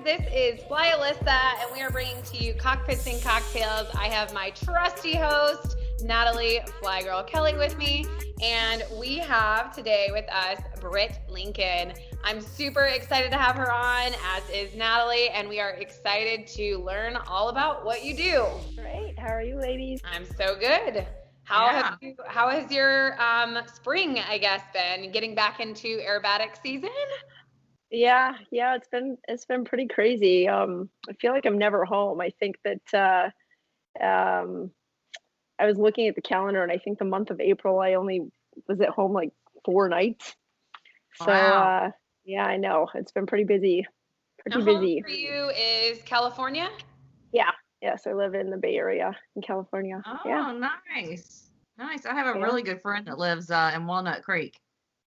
This is Fly Alyssa, and we are bringing to you Cockpits and Cocktails. I have my trusty host, Natalie Fly Girl Kelly, with me, and we have today with us Britt Lincoln. I'm super excited to have her on, as is Natalie, and we are excited to learn all about what you do. Great. How are you, ladies? I'm so good. How has your spring, I guess, been? Getting back into aerobatic season? Yeah, it's been pretty crazy. I feel like I'm never home. I think that I was looking at the calendar, and I think the month of April I only was at home like 4 nights. So Wow. yeah, I know. It's been pretty busy. Now, Pretty home busy. for you is California? Yeah. Yes, I live in the Bay Area in California. Yeah. Oh, nice. Nice. I have a Yeah. really good friend that lives in Walnut Creek.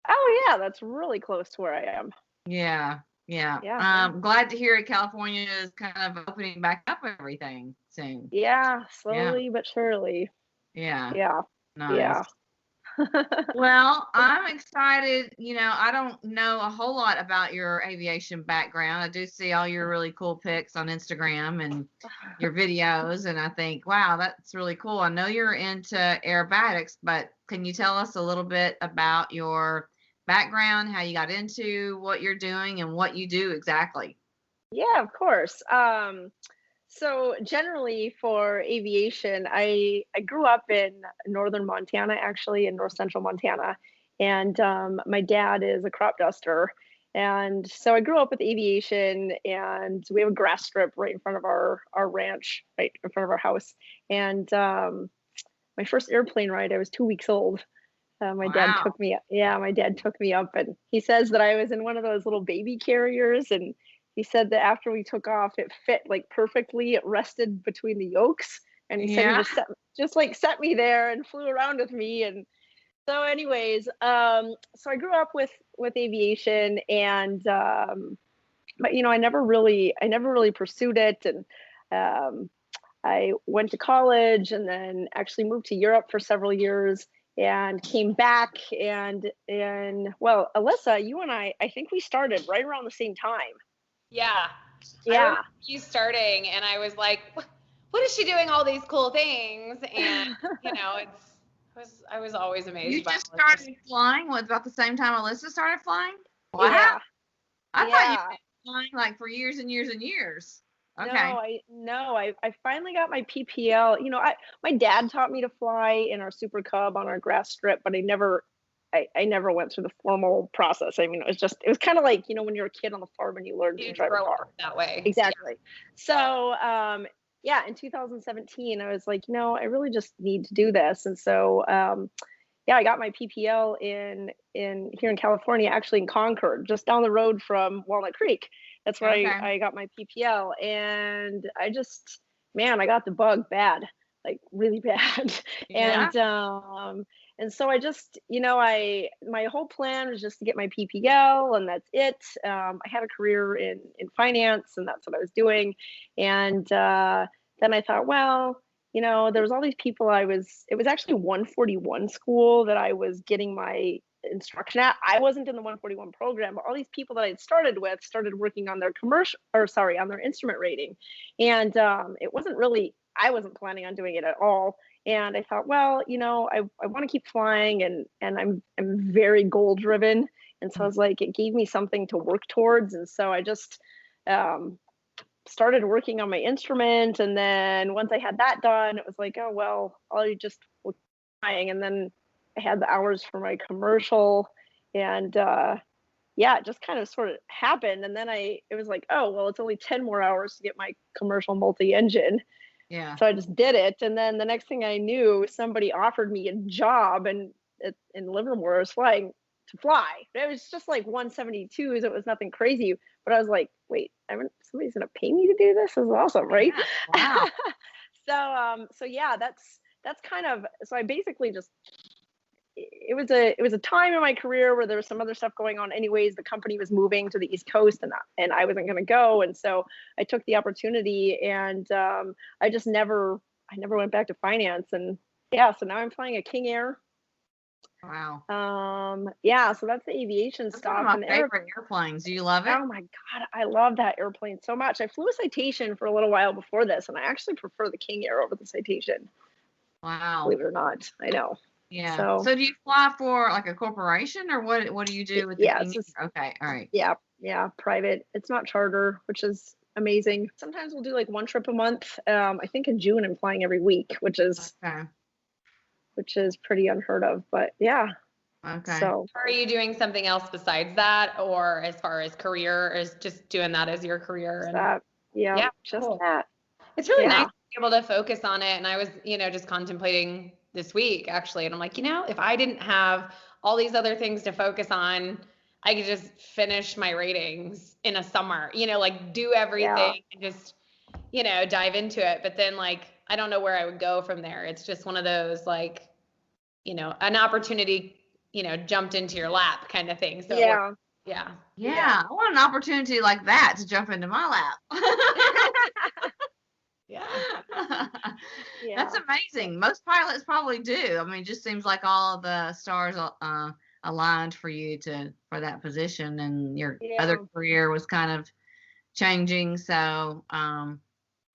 Oh yeah, that's really close to where I am. Yeah. Yeah. Yeah. Glad to hear California is kind of opening back up and everything soon. Yeah, Yeah. slowly but surely. Yeah. Yeah. Nice. Yeah. Well, I'm excited. I don't know a whole lot about your aviation background. I do see all your really cool pics on Instagram and your videos, and I think, wow, that's really cool. I know you're into aerobatics, but can you tell us a little bit about your background, how you got into what you're doing, and what you do exactly? Yeah, of course. So generally for aviation, I grew up in northern Montana, actually in north central Montana, and my dad is a crop duster, and so I grew up with aviation, and we have a grass strip right in front of our ranch, right in front of our house, and my first airplane ride, I was 2 weeks old. My dad Wow. took me, yeah, my dad took me up, and he says that I was in one of those little baby carriers, and he said that after we took off, it fit like perfectly. It rested between the yolks, and he said he Yeah. just set me there and flew around with me. And so, anyways, so I grew up with aviation, and but I never really pursued it, and um, I went to college and then actually moved to Europe for several years and came back and well, Alyssa, you and I think we started right around the same time. Yeah. I remember Yeah. you starting, and I was like, what is she doing all these cool things? And, I was always You amazed by just all of this. started flying was about the same time Alyssa started flying? Wow. Yeah. I thought you Yeah. were flying like for years and years and years. No, Okay. I finally got my PPL. My dad taught me to fly in our Super Cub on our grass strip, but I never went through the formal process. I mean, it was kind of like, when you're a kid on the farm and you learn You to didn't drive a grow car. up that way. Yeah. Exactly. So, yeah, in 2017, I was like, I really just need to do this. And so, yeah, I got my PPL in here in California, actually in Concord, just down the road from Walnut Creek. That's where I, Okay. I got my PPL, and man, I got the bug bad, like really bad. Yeah. And so I just, my whole plan was just to get my PPL, and that's it. I had a career in finance, and that's what I was doing. And then I thought, well, there was all these people. It was actually 141 school that I was getting my instruction at. I wasn't in the 141 program, but all these people that I'd started with started working on their on their instrument rating. And I wasn't planning on doing it at all. And I thought, well, I want to keep flying, and I'm very goal driven. And so I was like, it gave me something to work towards. And so I just, um, started working on my instrument, and then once I had that done, it was like, oh well, I'll just look flying. And then I had the hours for my commercial, and yeah, it just kind of sort of happened. And then it was like, oh well, it's only 10 more hours to get my commercial multi-engine. Yeah. So I just did it, and then the next thing I knew, somebody offered me a job, and in Livermore, I was flying to fly. It was just like 172s. It was nothing crazy, but I was like, wait, somebody's gonna pay me to do this? This is awesome, right? Yeah. Wow. So yeah, that's kind of, so I basically just, it was a time in my career where there was some other stuff going on anyways. The company was moving to the East Coast, and I wasn't going to go, and so I took the opportunity, and I never went back to finance. And yeah, so now I'm flying a King Air, Wow. Yeah, so that's the aviation That's stuff. one of And my the favorite airplanes. Do you love it? oh my God, I love that airplane so much. I flew a Citation for a little while before this, and I actually prefer the King Air over the Citation, Wow. believe it or not. I know. Yeah. So, So do you fly for like a corporation, or what do you do with the yeah, King Air? Okay. All right. yeah, private. It's not charter, which is amazing. Sometimes we'll do like one trip a month. I think in June I'm flying every week, Okay. which is pretty unheard of. But yeah, Okay. so Are you doing something else besides that, or as far as career, or is just doing that as your career? just And that. Yeah, yeah, just cool. that. It's really nice Yeah, to be able to focus on it. And I was, just contemplating this week actually, and I'm like, if I didn't have all these other things to focus on, I could just finish my ratings in a summer, like do yeah, everything and just, dive into it. But then like, I don't know where I would go from there. It's just one of those like, an opportunity, jumped into your lap kind of thing. So it worked. yeah. Yeah. Yeah. I want an opportunity like that to jump into my lap. Yeah. Yeah. That's amazing. Most pilots probably do. I mean, it just seems like all of the stars aligned for you for that position, and your other Yeah. career was kind of changing. So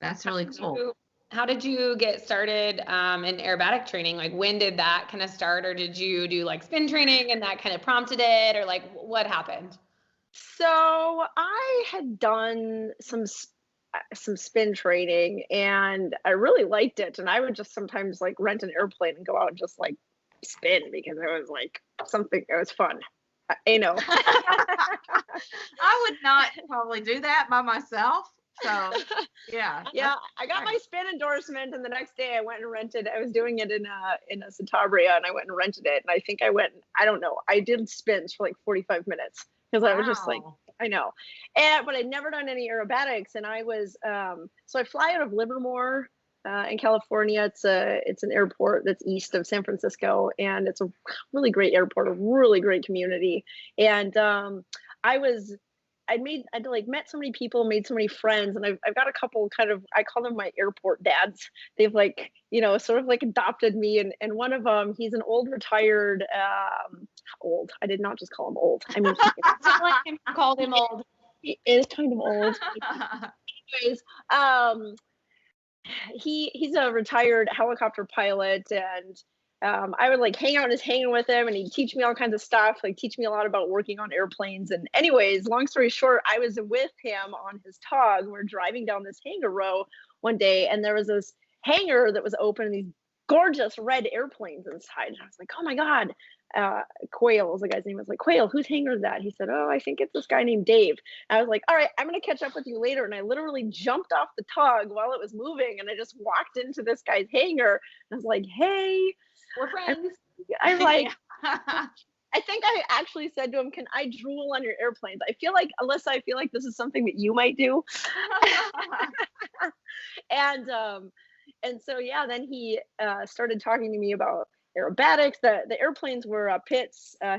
that's really cool. How did you get started in aerobatic training? Like, when did that kind of start, or did you do like spin training and that kind of prompted it, or like what happened? So I had done some spin training, and I really liked it. And I would just sometimes like rent an airplane and go out and just like spin because it was like something. It was fun. I know. I would not probably do that by myself. So yeah. Yeah, I got my spin endorsement, and the next day I went and rented. I was doing it in a Santabria, and I went and rented it. And I think I don't know, I did spins for like 45 minutes because I was just like, Wow. I know. But I'd never done any aerobatics, and I was so I fly out of Livermore in California. It's an airport that's east of San Francisco, and it's a really great airport, a really great community. And I'd like met so many people, made so many friends, and I've got a couple kind of, I call them my airport dads. They've like, sort of like adopted me. And one of them, he's an old retired, old. I did not just call him old. I mean, Called him old. he is kind of old. Anyways, he's a retired helicopter pilot, and I would like hang out in his hangar with him, and he'd teach me all kinds of stuff, like teach me a lot about working on airplanes. And anyways, long story short, I was with him on his tug. We're driving down this hangar row one day, and there was this hangar that was open and these gorgeous red airplanes inside. And I was like, oh my God. Quail was the guy's name. I was like, Quail, whose hangar is that? He said, oh, I think it's this guy named Dave. I was like, all right, I'm going to catch up with you later. And I literally jumped off the tug while it was moving, and I just walked into this guy's hangar. And I was like, hey, we're friends. I'm like, I think I actually said to him, can I drool on your airplanes? I feel like, Alyssa, I feel like this is something that you might do. And so, yeah, then he started talking to me about aerobatics. The airplanes were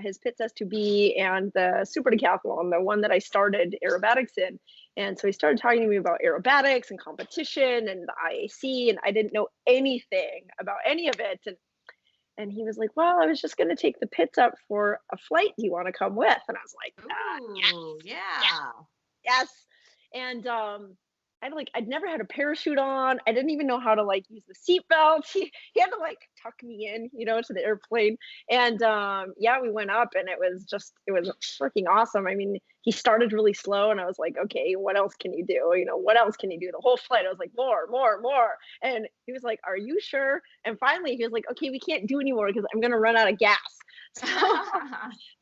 his Pitts S2B and the Super Decathlon, the one that I started aerobatics in. And so he started talking to me about aerobatics and competition and the IAC, and I didn't know anything about any of it. And he was like, well, I was just going to take the Pitts up for a flight. Do you want to come with? And I was like, ooh, yeah. yes. And I'd never had a parachute on. I didn't even know how to like use the seatbelt. He had to like tuck me in, to the airplane. And yeah, we went up, and it was freaking awesome. I mean, he started really slow, and I was like, okay, what else can you do? What else can you do? The whole flight, I was like, more. And he was like, are you sure? And finally he was like, okay, we can't do anymore because I'm going to run out of gas.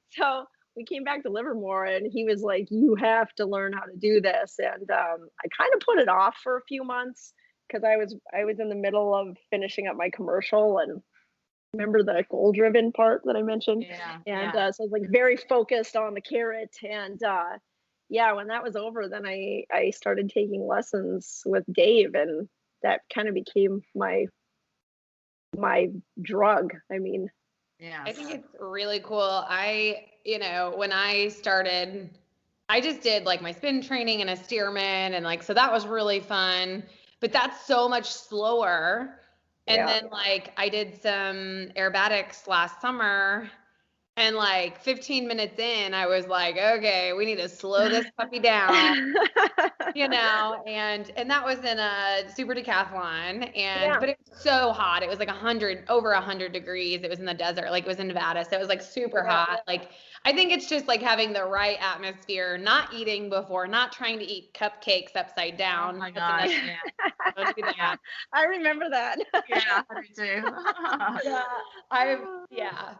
So we came back to Livermore, and he was like, you have to learn how to do this. And I kind of put it off for a few months because I was in the middle of finishing up my commercial, and remember the gold ribbon part that I mentioned? Yeah. And so I was like very focused on the carrot. And yeah, when that was over, then I started taking lessons with Dave, and that kind of became my drug. I mean, yeah. I think it's really cool. When I started, I just did like my spin training and a steerman, and like, so that was really fun, but that's so much slower And then like I did some aerobatics last summer, and like 15 minutes in, I was like, okay, we need to slow this puppy down, you know, and that was in a super decathlon, and but it was so hot. It was like over 100 degrees. It was in the desert, like it was in Nevada, so it was like super hot. Like I think it's just like having the right atmosphere, not eating before, not trying to eat cupcakes upside down. Oh my gosh, yeah. Don't do that. I remember that. Yeah, I do too.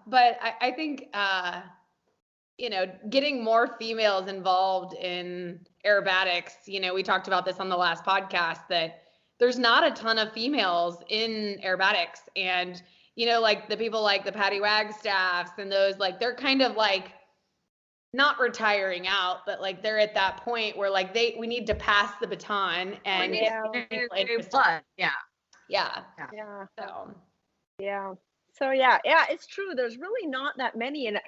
But I think you know, getting more females involved in aerobatics, you know, we talked about this on the last podcast, that there's not a ton of females in aerobatics, and you know, like the people like the Patty Wagstaffs and those, like they're kind of like not retiring out, but like they're at that point where like we need to pass the baton and So it's true. There's really not that many, and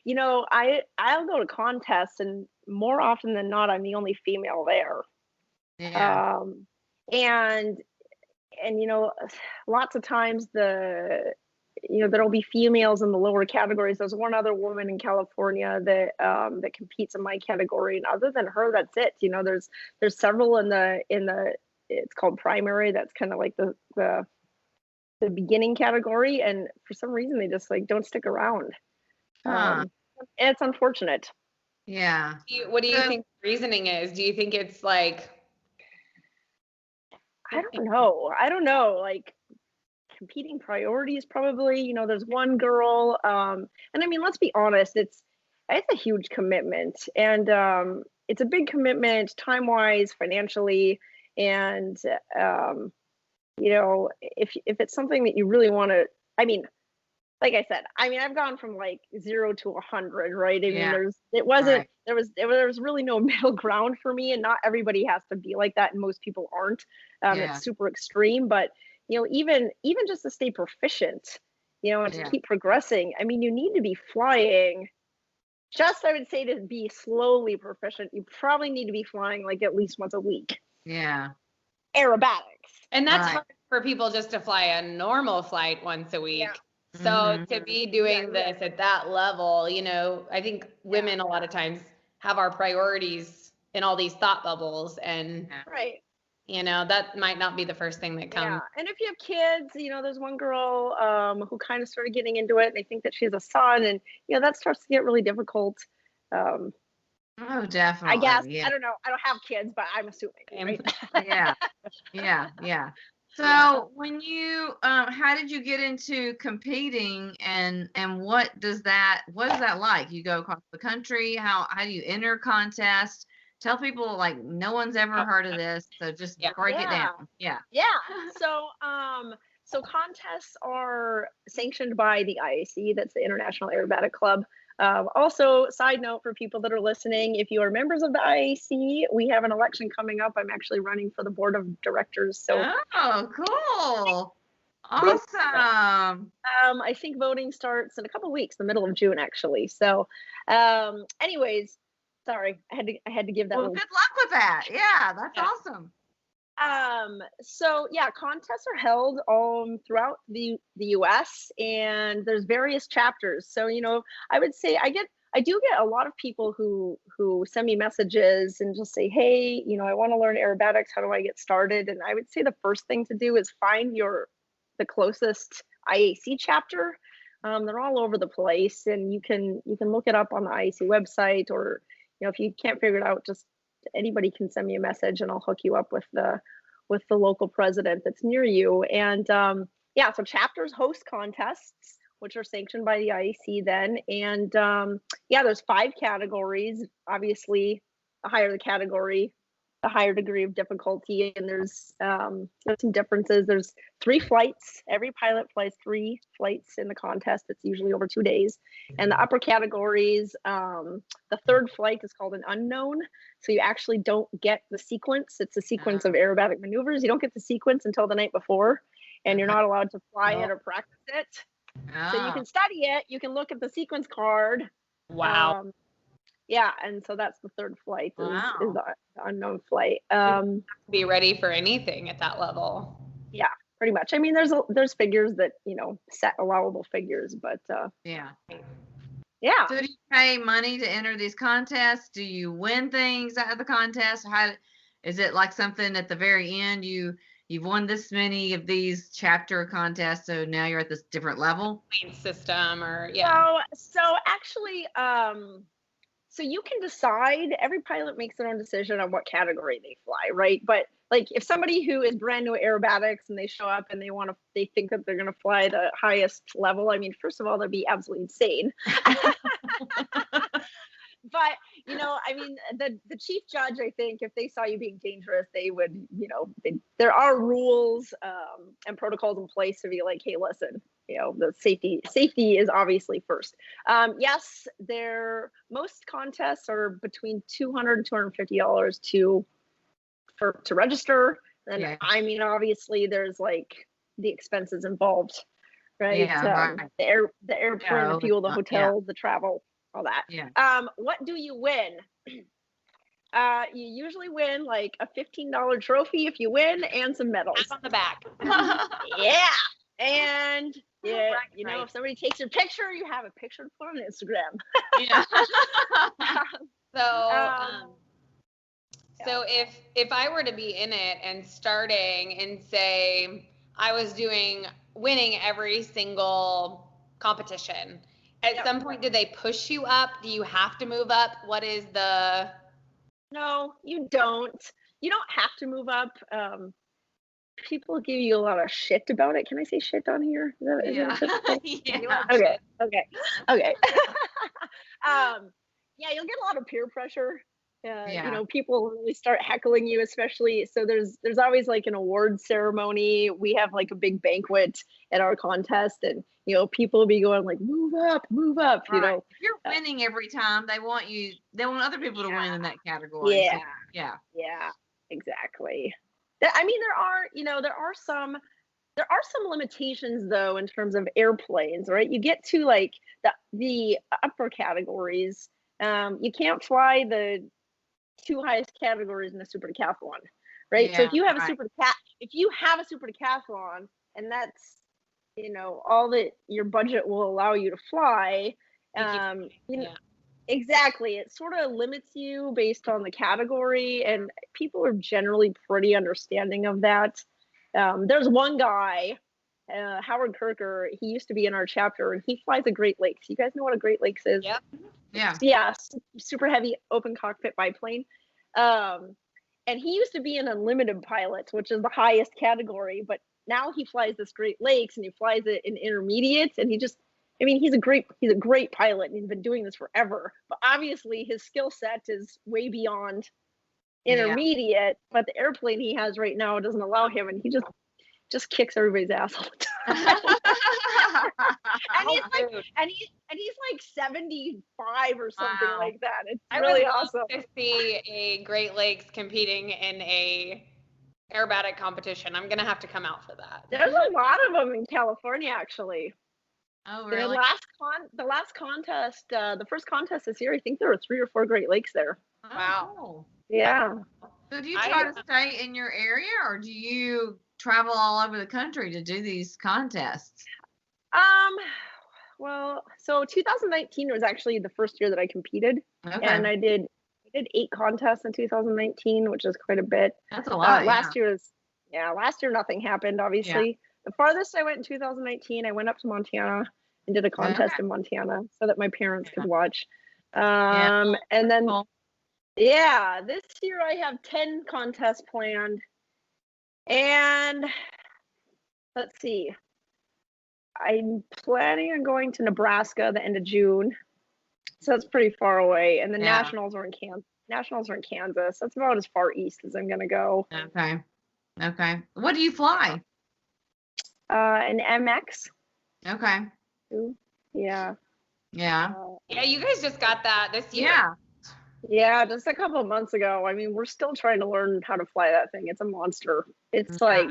you know, I'll go to contests, and more often than not, I'm the only female there. Yeah. And you know, lots of times there'll be females in the lower categories. There's one other woman in California that competes in my category, and other than her, that's it. You know, there's several in the it's called primary. That's kind of like the beginning category, and for some reason they just like don't stick around. It's unfortunate. Yeah. What do you think the reasoning is? Do you think it's like, I don't know, like competing priorities probably. You know, there's one girl, and I mean, let's be honest, it's a huge commitment, and it's a big commitment time-wise, financially, and you know, if it's something that you really want to, I mean, like I said, I mean, I've gone from like 0 to 100, right? I mean, there was really no middle ground for me, and not everybody has to be like that, and most people aren't. It's super extreme, but you know, even just to stay proficient, you know, and to keep progressing, I mean, you need to be flying. Just, I would say, to be slowly proficient, you probably need to be flying like at least once a week. Yeah. Aerobatics. And that's hard for people just to fly a normal flight once a week. Yeah. So to be doing this at that level, you know, I think women a lot of times have our priorities in all these thought bubbles, and you know, that might not be the first thing that comes. Yeah, and if you have kids, you know, there's one girl who kind of started getting into it, and I think that she has a son, and you know, that starts to get really difficult. Oh, definitely. I guess I don't know. I don't have kids, but I'm assuming. Right? Yeah. So when you, how did you get into competing, and what is that like? You go across the country. How do you enter contests? Tell people, like, no one's ever heard of this, so just break it down. Yeah. So contests are sanctioned by the IAC. That's the International Aerobatic Club. Also, side note for people that are listening, if you are members of the IAC, we have an election coming up. I'm actually running for the board of directors. So, cool. Awesome. I think voting starts in a couple of weeks, the middle of June, actually. So, anyways, sorry, I had to give that. Well, good luck with that. Yeah, that's awesome. So contests are held throughout the US, and there's various chapters. So, you know, I would say I do get a lot of people who send me messages and just say, hey, you know, I want to learn aerobatics. How do I get started? And I would say the first thing to do is find the closest IAC chapter. They're all over the place, and you can look it up on the IAC website, or, you know, if you can't figure it out, just anybody can send me a message, and I'll hook you up with the local president that's near you. And so chapters host contests, which are sanctioned by the IAC then. And there's 5 categories. Obviously, the higher the category, the higher degree of difficulty. And there's some differences. There's 3 flights. Every pilot flies 3 flights in the contest. It's usually over 2 days. And the upper categories, the 3rd flight is called an unknown. So you actually don't get the sequence. It's a sequence of aerobatic maneuvers. You don't get the sequence until the night before, and you're not allowed to fly it or practice it. So you can study it. You can look at the sequence card. Wow. And so that's the 3rd flight is the unknown flight. Be ready for anything at that level. pretty much. I mean, there's figures that, set allowable figures, but Yeah. yeah. So do you pay money to enter these contests? Do you win things out of the contest? How is it like something at the very end? You've won this many of these chapter contests, so now you're at this different level? System or yeah. So actually, so you can decide, every pilot makes their own decision on what category they fly, right? But like if somebody who is brand new aerobatics and they show up and they think that they're going to fly the highest level, I mean, first of all, that'd be absolutely insane. But, I mean, the chief judge, I think, if they saw you being dangerous, they would, there are rules and protocols in place to be like, hey, listen, the safety is obviously first. Yes, most contests are between $200 and $250 to register. And Yeah. I mean, obviously, there's like the expenses involved, right? Yeah, right. The airplane, the fuel, the hotel, the travel, all that. Yeah. What do you win? You usually win like a $15 trophy if you win, and some medals. On the back. Yeah. And if somebody takes your picture, you have a picture to put on Instagram. Yeah. So if I were to be in it and starting and say I was winning every single competition, at some point, do they push you up? Do you have to move up? What is the... No, you don't. You don't have to move up. People give you a lot of shit about it. Can I say shit on here? Yeah. Yeah. Okay. Yeah, you'll get a lot of peer pressure. People really start heckling you, especially. So there's always like an award ceremony. We have like a big banquet at our contest, and people will be going like, move up. Right. If you're winning every time, they want other people to win in that category. Yeah. So, yeah. Yeah, exactly. I mean, there are some limitations though in terms of airplanes, right? You get to like the upper categories. You can't fly the two highest categories in a super decathlon, right? Yeah, so if you have right. a super decathlon, and that's all that your budget will allow you to fly, exactly, it sort of limits you based on the category, and people are generally pretty understanding of that. There's one guy, Howard Kirker. He used to be in our chapter, and he flies a Great Lakes. You guys know what a Great Lakes is? Yep. Yeah, super heavy open cockpit biplane. And he used to be an unlimited pilot, which is the highest category, but now he flies this Great Lakes, and he flies it in intermediates, and he's a great pilot, and he's been doing this forever. But obviously his skill set is way beyond intermediate, but the airplane he has right now doesn't allow him, and he just kicks everybody's ass all the time. and he's like 75 or something like that. It's really awesome to see a Great Lakes competing in a aerobatic competition. I'm gonna have to come out for that. There's a lot of them in California, actually. Oh, really? The last contest, the first contest this year, I think there were 3 or 4 Great Lakes there. Oh, wow. Cool. Yeah. So do you try to stay in your area, or do you travel all over the country to do these contests? Well, so 2019 was actually the first year that I competed, and I did 8 contests in 2019, which is quite a bit. That's a lot. Last year nothing happened, obviously. The farthest I went in 2019, I went up to Montana and did a contest in Montana so that my parents could watch. And then, this year I have 10 contests planned. And let's see, I'm planning on going to Nebraska the end of June. So that's pretty far away. And the nationals are in Kansas. That's about as far east as I'm going to go. Okay. What do you fly? An MX. Okay. Yeah. Yeah. You guys just got that this year. Yeah, just a couple of months ago. I mean, we're still trying to learn how to fly that thing. It's a monster. It's like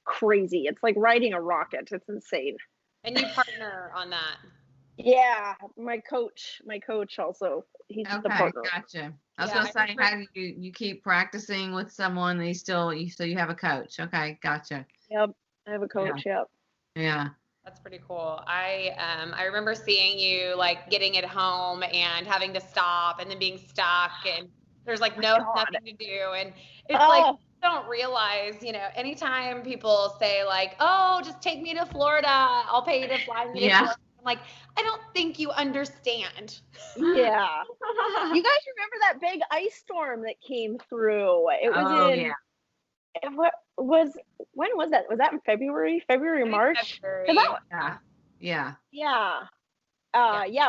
crazy. It's like riding a rocket. It's insane. And you partner on that. Yeah, my coach also. He's the partner. Gotcha. I was gonna say, how do you keep practicing with someone? And so you have a coach. Okay, gotcha. Yep. I have a coach. Yep. Yeah. That's pretty cool. I remember seeing you like getting it home and having to stop and then being stuck and there's like nothing to do. And it's like, you don't realize, you know, anytime people say like, oh, just take me to Florida, I'll pay you to fly me to Florida. I'm like, I don't think you understand. Yeah. You guys remember that big ice storm that came through? It was when was that? Was that in February or March? Yeah.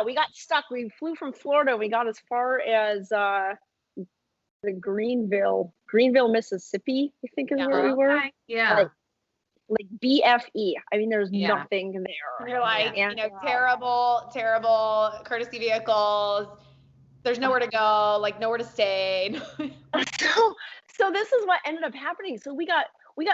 We got stuck. We flew from Florida. We got as far as the Greenville, Mississippi, I think is where we were. Okay. Yeah. Like BFE. I mean, there's nothing there. You're like, you know, terrible courtesy vehicles. There's nowhere to go, like nowhere to stay. So this is what ended up happening. So we got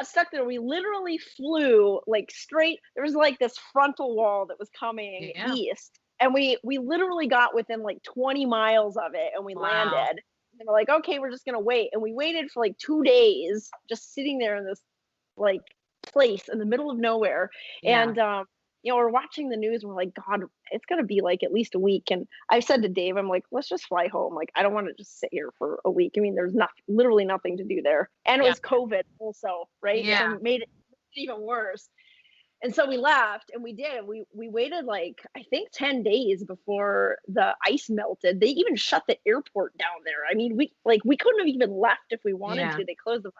stuck there. We literally flew like straight. There was like this frontal wall that was coming east. And we literally got within like 20 miles of it and we landed. And we're like, okay, we're just gonna wait. And we waited for like 2 days, just sitting there in this like place in the middle of nowhere. And you know, we're watching the news and we're like, God, it's gonna be like at least a week. And I said to Dave, I'm like, let's just fly home. Like, I don't want to just sit here for a week. I mean, there's literally nothing to do there. And it was COVID also, right? Yeah. So it made it even worse. And so we left and we did. We waited like, I think 10 days before the ice melted. They even shut the airport down there. I mean, we couldn't have even left if we wanted to. They closed the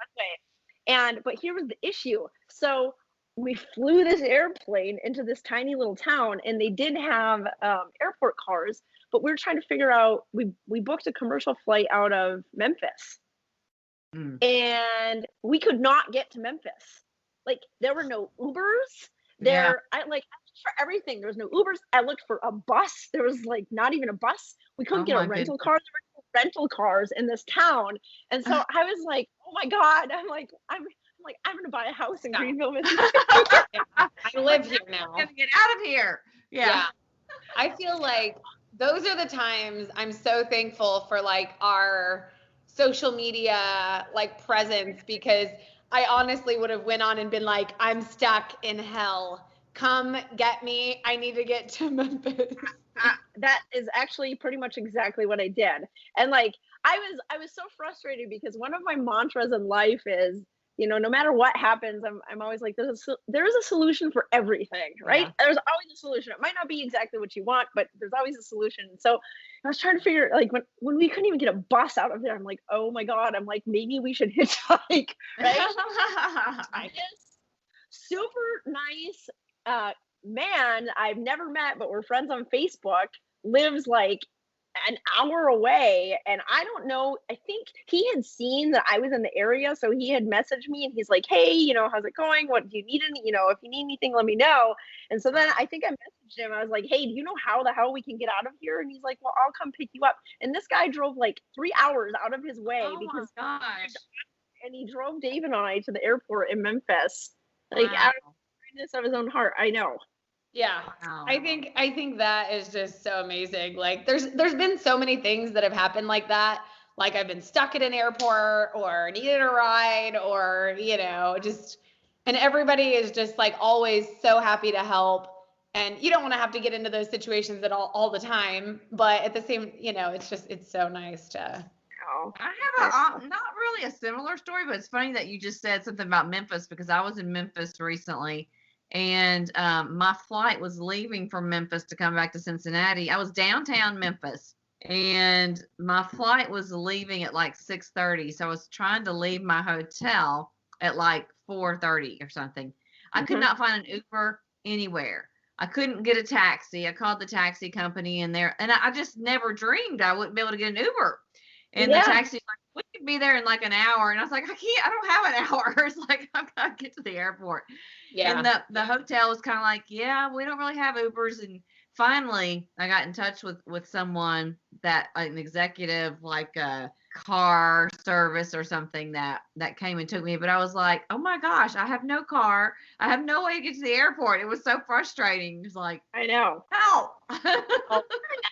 runway. But here was the issue. So we flew this airplane into this tiny little town and they did have airport cars, but we were trying to figure out, we booked a commercial flight out of Memphis and we could not get to Memphis. Like there were no Ubers there. I looked for everything. There was no Ubers. I looked for a bus. There was like not even a bus. We couldn't get a rental car. There were no rental cars in this town. And so I was like, oh my God. I'm going to buy a house in Greenville, Mississippi. I live here now. I'm going to get out of here. Yeah. I feel like those are the times I'm so thankful for like our social media like presence, because I honestly would have went on and been like, I'm stuck in hell. Come get me. I need to get to Memphis. That is actually pretty much exactly what I did. And like, I was so frustrated because one of my mantras in life is, you know, no matter what happens, I'm always like, there is a solution for everything, right? Yeah. There's always a solution. It might not be exactly what you want, but there's always a solution. So I was trying to figure, like, when we couldn't even get a bus out of there, I'm like, oh my God, I'm like, maybe we should hitchhike, right? This super nice man I've never met, but we're friends on Facebook, lives like an hour away, and I don't know, I think he had seen that I was in the area, so he had messaged me and he's like, hey, you know, how's it going? What do you need? You know, if you need anything, let me know. And so then I think I messaged him. I was like, hey, do you know how the hell we can get out of here? And he's like, well, I'll come pick you up. And this guy drove like 3 hours out of his way because and he drove Dave and I to the airport in Memphis, like out of the kindness of his own heart. I know. Yeah. Wow. I think that is just so amazing. Like there's been so many things that have happened like that. Like I've been stuck at an airport or needed a ride or, you know, just, and everybody is just like always so happy to help. And you don't want to have to get into those situations at all the time, but at the same, you know, it's so nice to. I have not really a similar story, but it's funny that you just said something about Memphis, because I was in Memphis recently. And my flight was leaving from Memphis to come back to Cincinnati. I was downtown Memphis, and my flight was leaving at like 6:30. So I was trying to leave my hotel at like 4:30 or something. I could not find an Uber anywhere. I couldn't get a taxi. I called the taxi company and I just never dreamed I wouldn't be able to get an Uber. And the taxi's like, we could be there in like an hour. And I was like, I don't have an hour. It's like, I've got to get to the airport. Yeah. And the hotel was kind of like, yeah, we don't really have Ubers. And finally, I got in touch with someone that, an executive, like a car service or something that came and took me. But I was like, oh my gosh, I have no car. I have no way to get to the airport. It was so frustrating. It was like, I know. Help.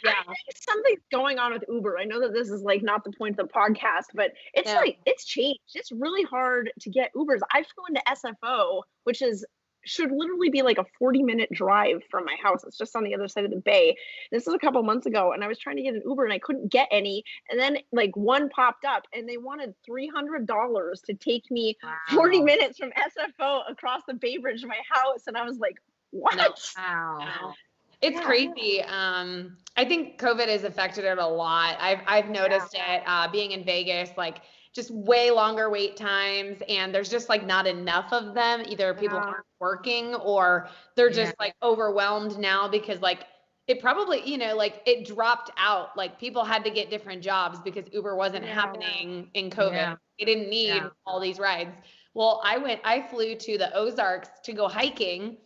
Yeah. I think something's going on with Uber. I know that this is like not the point of the podcast, but it's like, it's changed. It's really hard to get Ubers. I flew into SFO, which is should literally be like a 40-minute drive from my house. It's just on the other side of the bay. This is a couple months ago, and I was trying to get an Uber and I couldn't get any. And then like one popped up and they wanted $300 to take me 40 minutes from SFO across the Bay Bridge to my house. And I was like, what? No. Wow. It's crazy. I think COVID has affected it a lot. I've noticed it being in Vegas, like just way longer wait times, and there's just like not enough of them. Either people aren't working or they're just like overwhelmed now because like it probably, you know, like it dropped out. Like people had to get different jobs because Uber wasn't happening in COVID. Yeah. They didn't need all these rides. Well, I flew to the Ozarks to go hiking.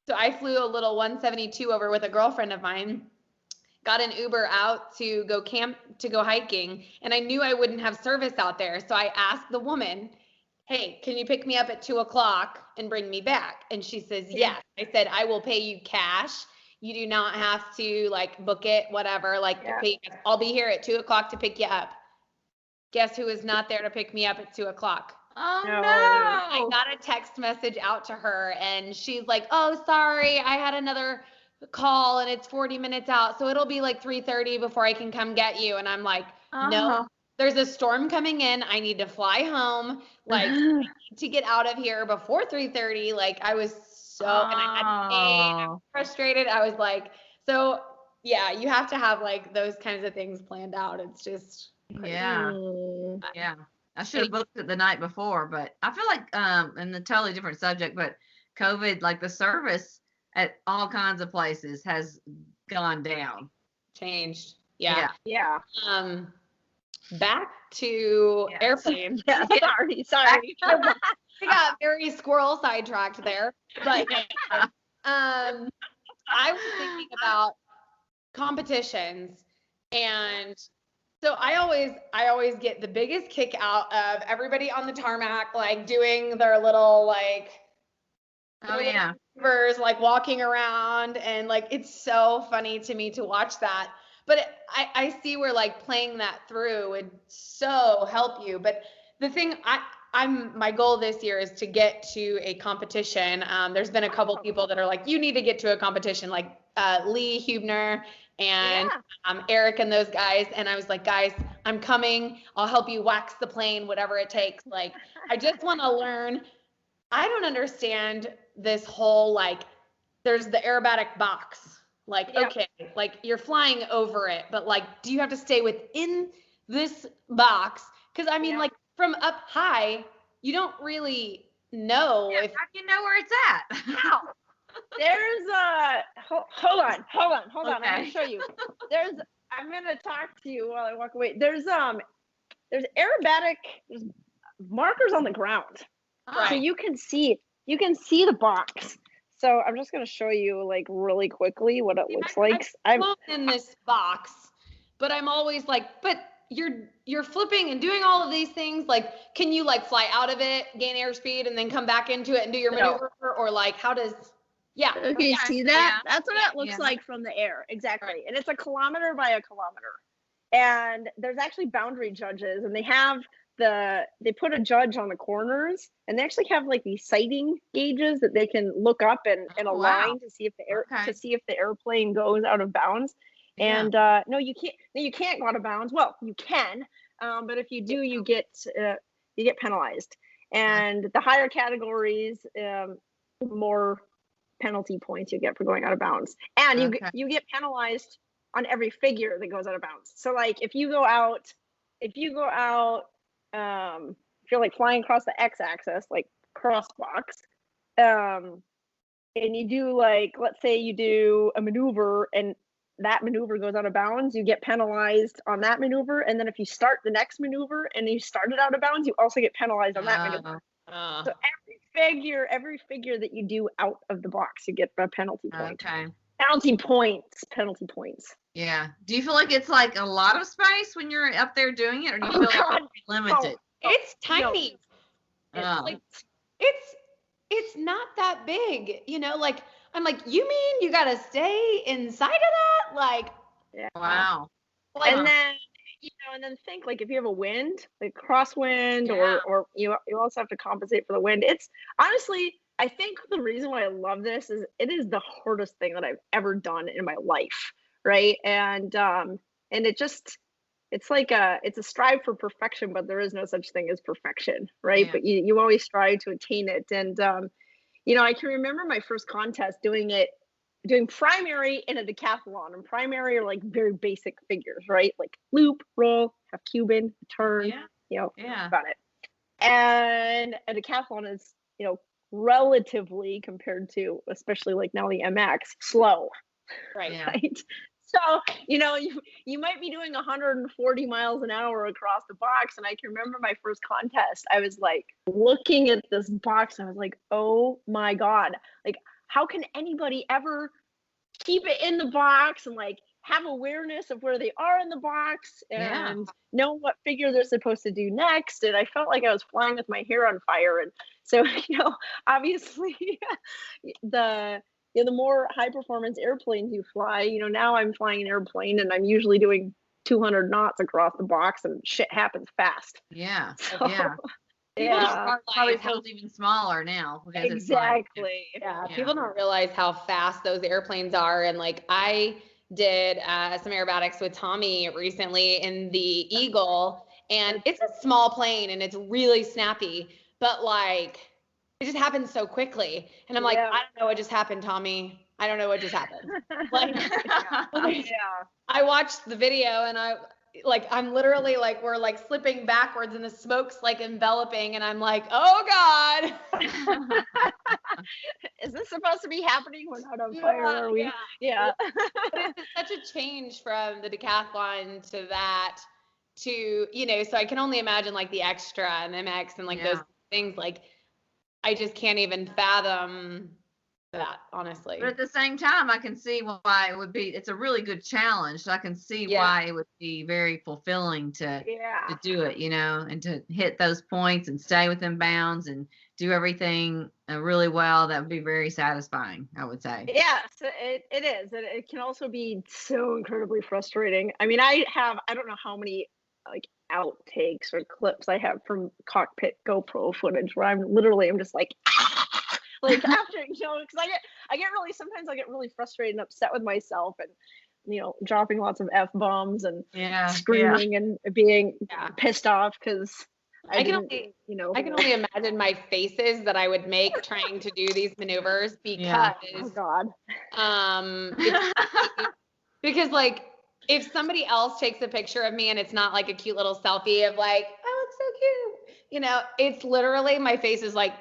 So I flew a little 172 over with a girlfriend of mine, got an Uber out to go hiking, and I knew I wouldn't have service out there. So I asked the woman, hey, can you pick me up at 2:00 and bring me back? And she says, yes. I said, I will pay you cash. You do not have to like book it, whatever, like I'll be here at 2:00 to pick you up. Guess who is not there to pick me up at 2:00? Oh no. I got a text message out to her and she's like, oh, sorry, I had another call and it's 40 minutes out. So it'll be like 3:30 before I can come get you. And I'm like, no, there's a storm coming in. I need to fly home. Like I need to get out of here before 3:30. Like I was so, and I had pain. I was frustrated. I was like, so yeah, you have to have like those kinds of things planned out. It's just crazy. Yeah. I should have booked it the night before, but I feel like, and a totally different subject, but COVID, like the service at all kinds of places has gone down. Changed. Yeah. Back to airplanes. Sorry. We got very squirrel sidetracked there, but I was thinking about competitions, and so I always get the biggest kick out of everybody on the tarmac, like doing their little like, maneuvers, like walking around, and like it's so funny to me to watch that. But I see where like playing that through would so help you. But the thing my goal this year is to get to a competition. There's been a couple people that are like, you need to get to a competition, like Lee Hubner and Eric and those guys. And I was like, guys, I'm coming. I'll help you wax the plane, whatever it takes. Like, I just want to learn. I don't understand this whole, like, there's the aerobatic box. Like, okay, like you're flying over it, but like, do you have to stay within this box? Because I mean, like from up high, you don't really know if how do you know where it's at? How? There's hold on. Okay. I'm gonna show you. I'm gonna talk to you while I walk away. There's aerobatic, there's markers on the ground. So you can see the box. So I'm just gonna show you like really quickly what it looks like. I'm in this box, but I'm always like, but you're flipping and doing all of these things. Like, can you like fly out of it, gain airspeed, and then come back into it and do your maneuver? Or like, how does? Yeah. Okay, see that? That's what it looks like from the air. Exactly. Right. And it's a kilometer by a kilometer. And there's actually boundary judges, and they put a judge on the corners, and they actually have like these sighting gauges that they can look up and align to see if the airplane goes out of bounds. And no, you can't go out of bounds. Well, you can, but if you do, you get penalized. And the higher categories, more penalty points you get for going out of bounds, and you get penalized on every figure that goes out of bounds. So like if you go out, if you're like flying across the x-axis, like cross box, and you do like, let's say you do a maneuver and that maneuver goes out of bounds, you get penalized on that maneuver. And then if you start the next maneuver and you started out of bounds, you also get penalized on that maneuver. So every figure that you do out of the box, you get a penalty point. Penalty points. Yeah. Do you feel like it's like a lot of space when you're up there doing it, or do you feel like it's limited? It's tiny. No. It's not that big, you know, like I'm like, you mean you gotta stay inside of that? Like, wow. And then, and then think like if you have a wind, like crosswind, Yeah. or you also have to compensate for the wind. It's honestly, I think the reason why I love this is it is the hardest thing that I've ever done in my life, right? And it's like it's a strive for perfection, but there is no such thing as perfection, right? Yeah. But you always strive to attain it. And I can remember my first contest doing primary in a decathlon. And primary are like very basic figures, right? Like loop, roll, half Cuban, turn, Yeah. Yeah. about it. And a decathlon is, relatively compared to, especially like now the MX, slow, Right. Yeah. right? So, you might be doing 140 miles an hour across the box. And I can remember my first contest, I was like looking at this box, and I was like, oh my God, like, how can anybody ever keep it in the box and like have awareness of where they are in the box Yeah. and know what figure they're supposed to do next? And I felt like I was flying with my hair on fire. And so, obviously the more high performance airplanes you fly, now I'm flying an airplane and I'm usually doing 200 knots across the box, and shit happens fast. Yeah. So, Yeah. People's yeah, heart probably feels even smaller now because exactly. Yeah, Yeah. people don't realize how fast those airplanes are. And like I did some aerobatics with Tommy recently in the Eagle, and it's a small plane and it's really snappy, but like it just happens so quickly. And I'm like, Yeah. I don't know what just happened, Tommy. I don't know what just happened. Like, Yeah. I watched the video and I'm literally like, we're like slipping backwards and the smoke's like enveloping, and I'm like, oh God. Is this supposed to be happening? We're not on fire, are we? Yeah. But it's such a change from the decathlon to that to, so I can only imagine like the extra and MX and like those things. Like, I just can't even fathom that, honestly. But at the same time, I can see why it's a really good challenge. So I can see why it would be very fulfilling to do it, and to hit those points and stay within bounds and do everything really well. That would be very satisfying, I would say. Yeah, so it is. And it can also be so incredibly frustrating. I mean, I don't know how many like outtakes or clips I have from cockpit GoPro footage where I'm just like, like after, because sometimes I get really frustrated and upset with myself, and dropping lots of F-bombs and screaming and being pissed off because I can only imagine my faces that I would make trying to do these maneuvers because oh God. Because like if somebody else takes a picture of me and it's not like a cute little selfie of like, I look so cute, it's literally my face is like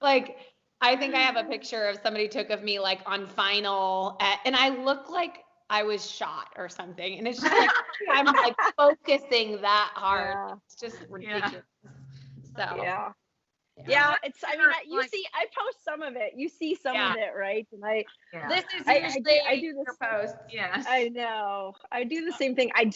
like I think I have a picture of somebody took of me like on final and I look like I was shot or something, and it's just like I'm like focusing that hard. It's just ridiculous. So yeah, it's. I mean, I post some of it. You see some of it, right? And this is usually I do this post. Yes, I know. I do the same thing. I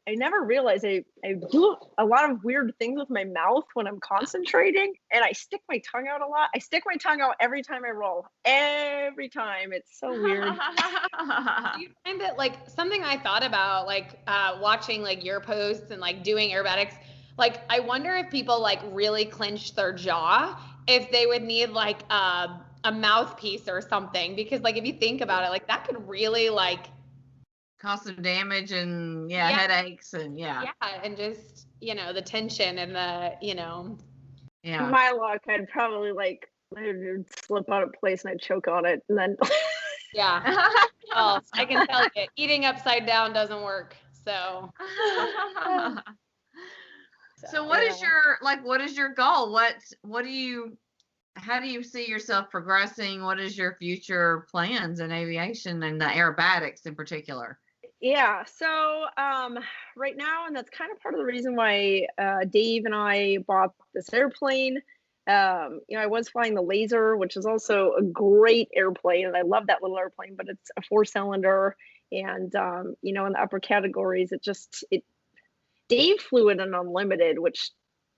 never realized I do a lot of weird things with my mouth when I'm concentrating, and I stick my tongue out a lot. I stick my tongue out every time I roll. Every time. It's so weird. Do you find that like something I thought about like watching like your posts and like doing aerobatics? Like, I wonder if people like really clench their jaw, if they would need like a mouthpiece or something, because like if you think about it, like that could really like cause some damage and headaches and and just the tension and the my luck, I'd probably like it'd slip out of place and I'd choke on it, and then well, I can tell you, eating upside down doesn't work. So what is your goal? How do you see yourself progressing? What is your future plans in aviation and the aerobatics in particular? Yeah, so right now, and that's kind of part of the reason why Dave and I bought this airplane. I was flying the Laser, which is also a great airplane, and I love that little airplane, but it's a 4-cylinder, and in the upper categories, Dave flew in an unlimited, which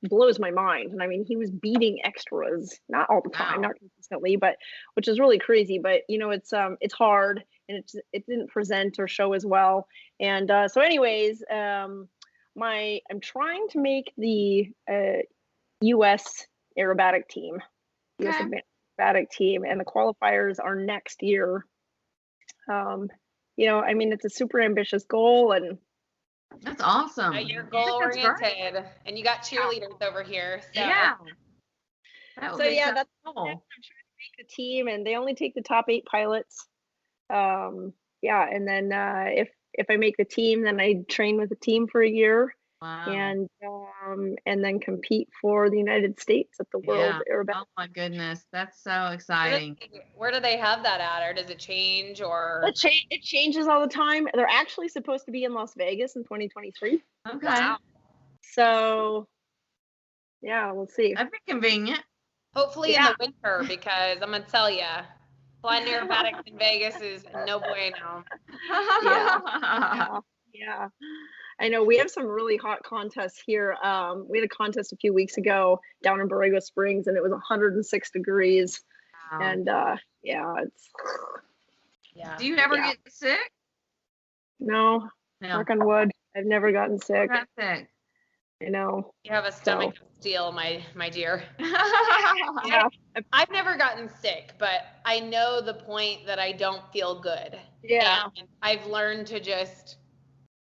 blows my mind. And I mean, he was beating extras, not all the time, not consistently, but which is really crazy. But it's hard. it didn't present or show as well. And so anyways, I'm trying to make the U.S. aerobatic team, U.S. Okay. aerobatic team, and the qualifiers are next year. I mean, it's a super ambitious goal, and That's awesome. You're I think goal that's great. oriented, and you got cheerleaders over here. So. Yeah. That would so be yeah, so that's cool. I'm trying to make the team, and they only take the top 8 pilots. Yeah, and then if I make the team, then I train with the team for a year, Wow. and then compete for the United States at the World Yeah. Aerobatic. Oh my goodness, that's so exciting. Where do they have that at, or does it change, or? It changes all the time. They're actually supposed to be in Las Vegas in 2023. Okay. Wow. So, yeah, we'll see. That'd be convenient. Hopefully in the winter, because I'm gonna tell you, flying aerobatics in Vegas is no bueno. Yeah. I know we have some really hot contests here. We had a contest a few weeks ago down in Borrego Springs, and it was 106 degrees. Wow. And it's. Yeah. Do you ever get sick? No. Knock on wood. I've never gotten sick. Got sick. I know. You have a stomach of steel, my dear. Yeah. I've never gotten sick, but I know the point that I don't feel good. Yeah. And I've learned to just,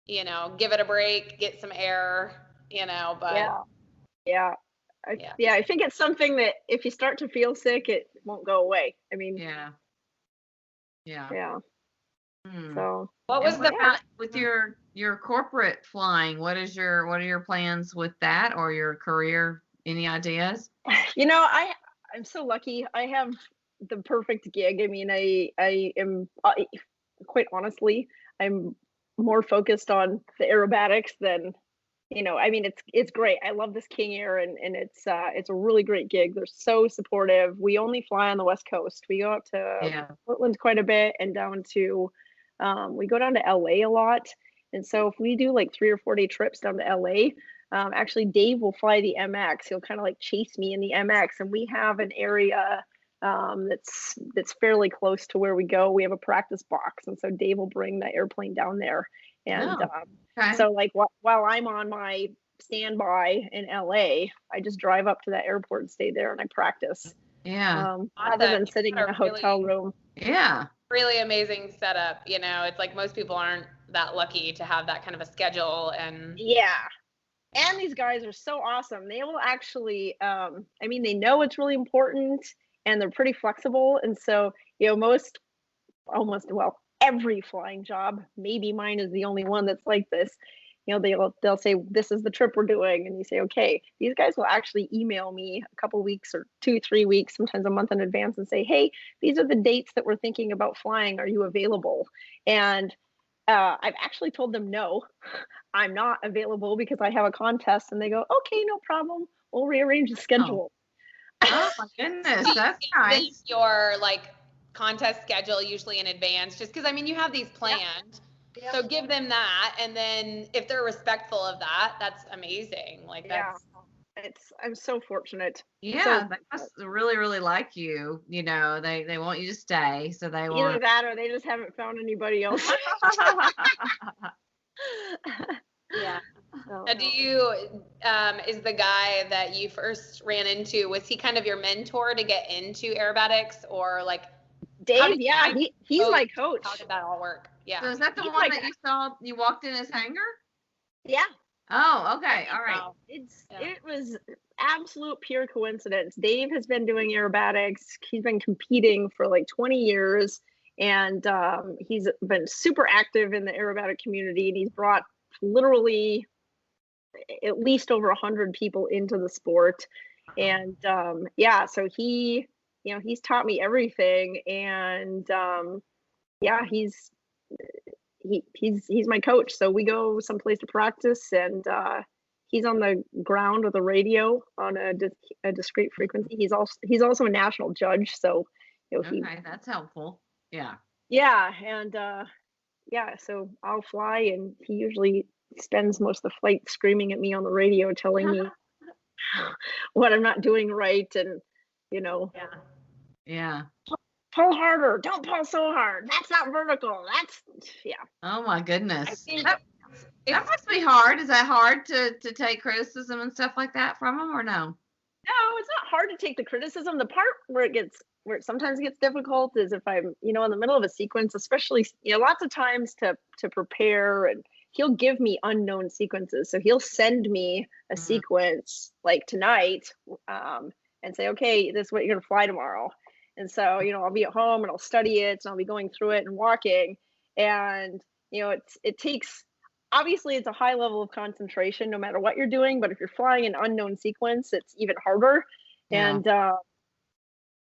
give it a break, get some air, but. Yeah. I think it's something that if you start to feel sick, it won't go away. I mean. Yeah. So. What was with your corporate flying? What are your plans with that, or your career? Any ideas? I'm so lucky. I have the perfect gig. I mean, I am quite honestly, I'm more focused on the aerobatics than, I mean, it's great. I love this King Air, and it's a really great gig. They're so supportive. We only fly on the West Coast. We go up to Portland quite a bit, and down to we go down to LA a lot. And so if we do like 3 or 4 day trips down to LA, actually Dave will fly the MX. He'll kind of like chase me in the MX, and we have an area that's fairly close to where we go. We have a practice box, and so Dave will bring the airplane down there. And so like while I'm on my standby in LA, I just drive up to that airport and stay there, and I practice. Rather than sitting in a hotel room. Yeah. Really amazing setup. It's like most people aren't that lucky to have that kind of a schedule. And and these guys are so awesome. They will actually they know it's really important, and they're pretty flexible. And so every flying job, maybe mine is the only one that's like this, they'll say, this is the trip we're doing, and you say, okay. These guys will actually email me a couple weeks or 2-3 weeks, sometimes a month in advance, and say, hey, these are the dates that we're thinking about flying, are you available? And I've actually told them no, I'm not available because I have a contest, and they go, okay, no problem, we'll rearrange the schedule. Oh my goodness, that's nice. Your contest schedule usually in advance, just because you have these planned. Yeah. So give them that, and then if they're respectful of that, that's amazing. I'm so fortunate. Yeah, they must really, really like you. They want you to stay, so they want either that, or they just haven't found anybody else. Yeah. Now, do you is the guy that you first ran into, was he kind of your mentor to get into aerobatics, or Dave? He's my coach. How did that all work? Yeah. So is that the one that you saw? You walked in his hangar? Yeah. Oh, okay. All right. It was absolute pure coincidence. Dave has been doing aerobatics. He's been competing for 20 years, and he's been super active in the aerobatic community, and he's brought literally at least over 100 people into the sport. And so he's taught me everything, and he's my coach. So we go someplace to practice, and he's on the ground with a radio on a discrete frequency. He's also a national judge, so that's helpful. And so I'll fly, and he usually spends most of the flight screaming at me on the radio, telling me what I'm not doing right, and pull harder. Don't pull so hard. That's not vertical. That's, yeah. Oh my I goodness. think That it's must be hard. Is that hard to take criticism and stuff like that from them, or no? No, it's not hard to take the criticism. The part where it sometimes gets difficult is if I'm, in the middle of a sequence, especially, lots of times to prepare, and he'll give me unknown sequences. So he'll send me a sequence like tonight, and say, okay, this is what you're going to fly tomorrow. And so, I'll be at home and I'll study it and I'll be going through it and walking. And, it takes, obviously it's a high level of concentration no matter what you're doing, but if you're flying an unknown sequence, it's even harder. Yeah. And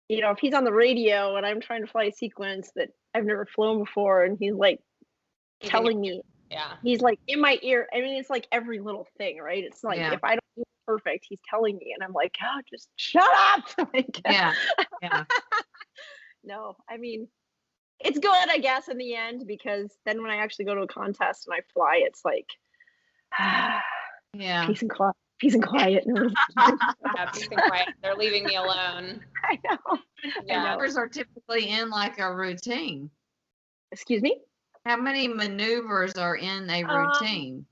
if he's on the radio and I'm trying to fly a sequence that I've never flown before, and he's like telling me, yeah. he's like in my ear. I mean, it's like every little thing, right? It's like Yeah. if I don't do it perfect, he's telling me, and I'm like, oh, just shut up. Like, Yeah. no, I mean, it's good, I guess, in the end, because then when I actually go to a contest and I fly, it's like, Yeah. peace and quiet. Peace and quiet. Yeah, peace and quiet. They're leaving me alone. I know. Yeah. Maneuvers are typically in like a routine. Excuse me? How many maneuvers are in a routine?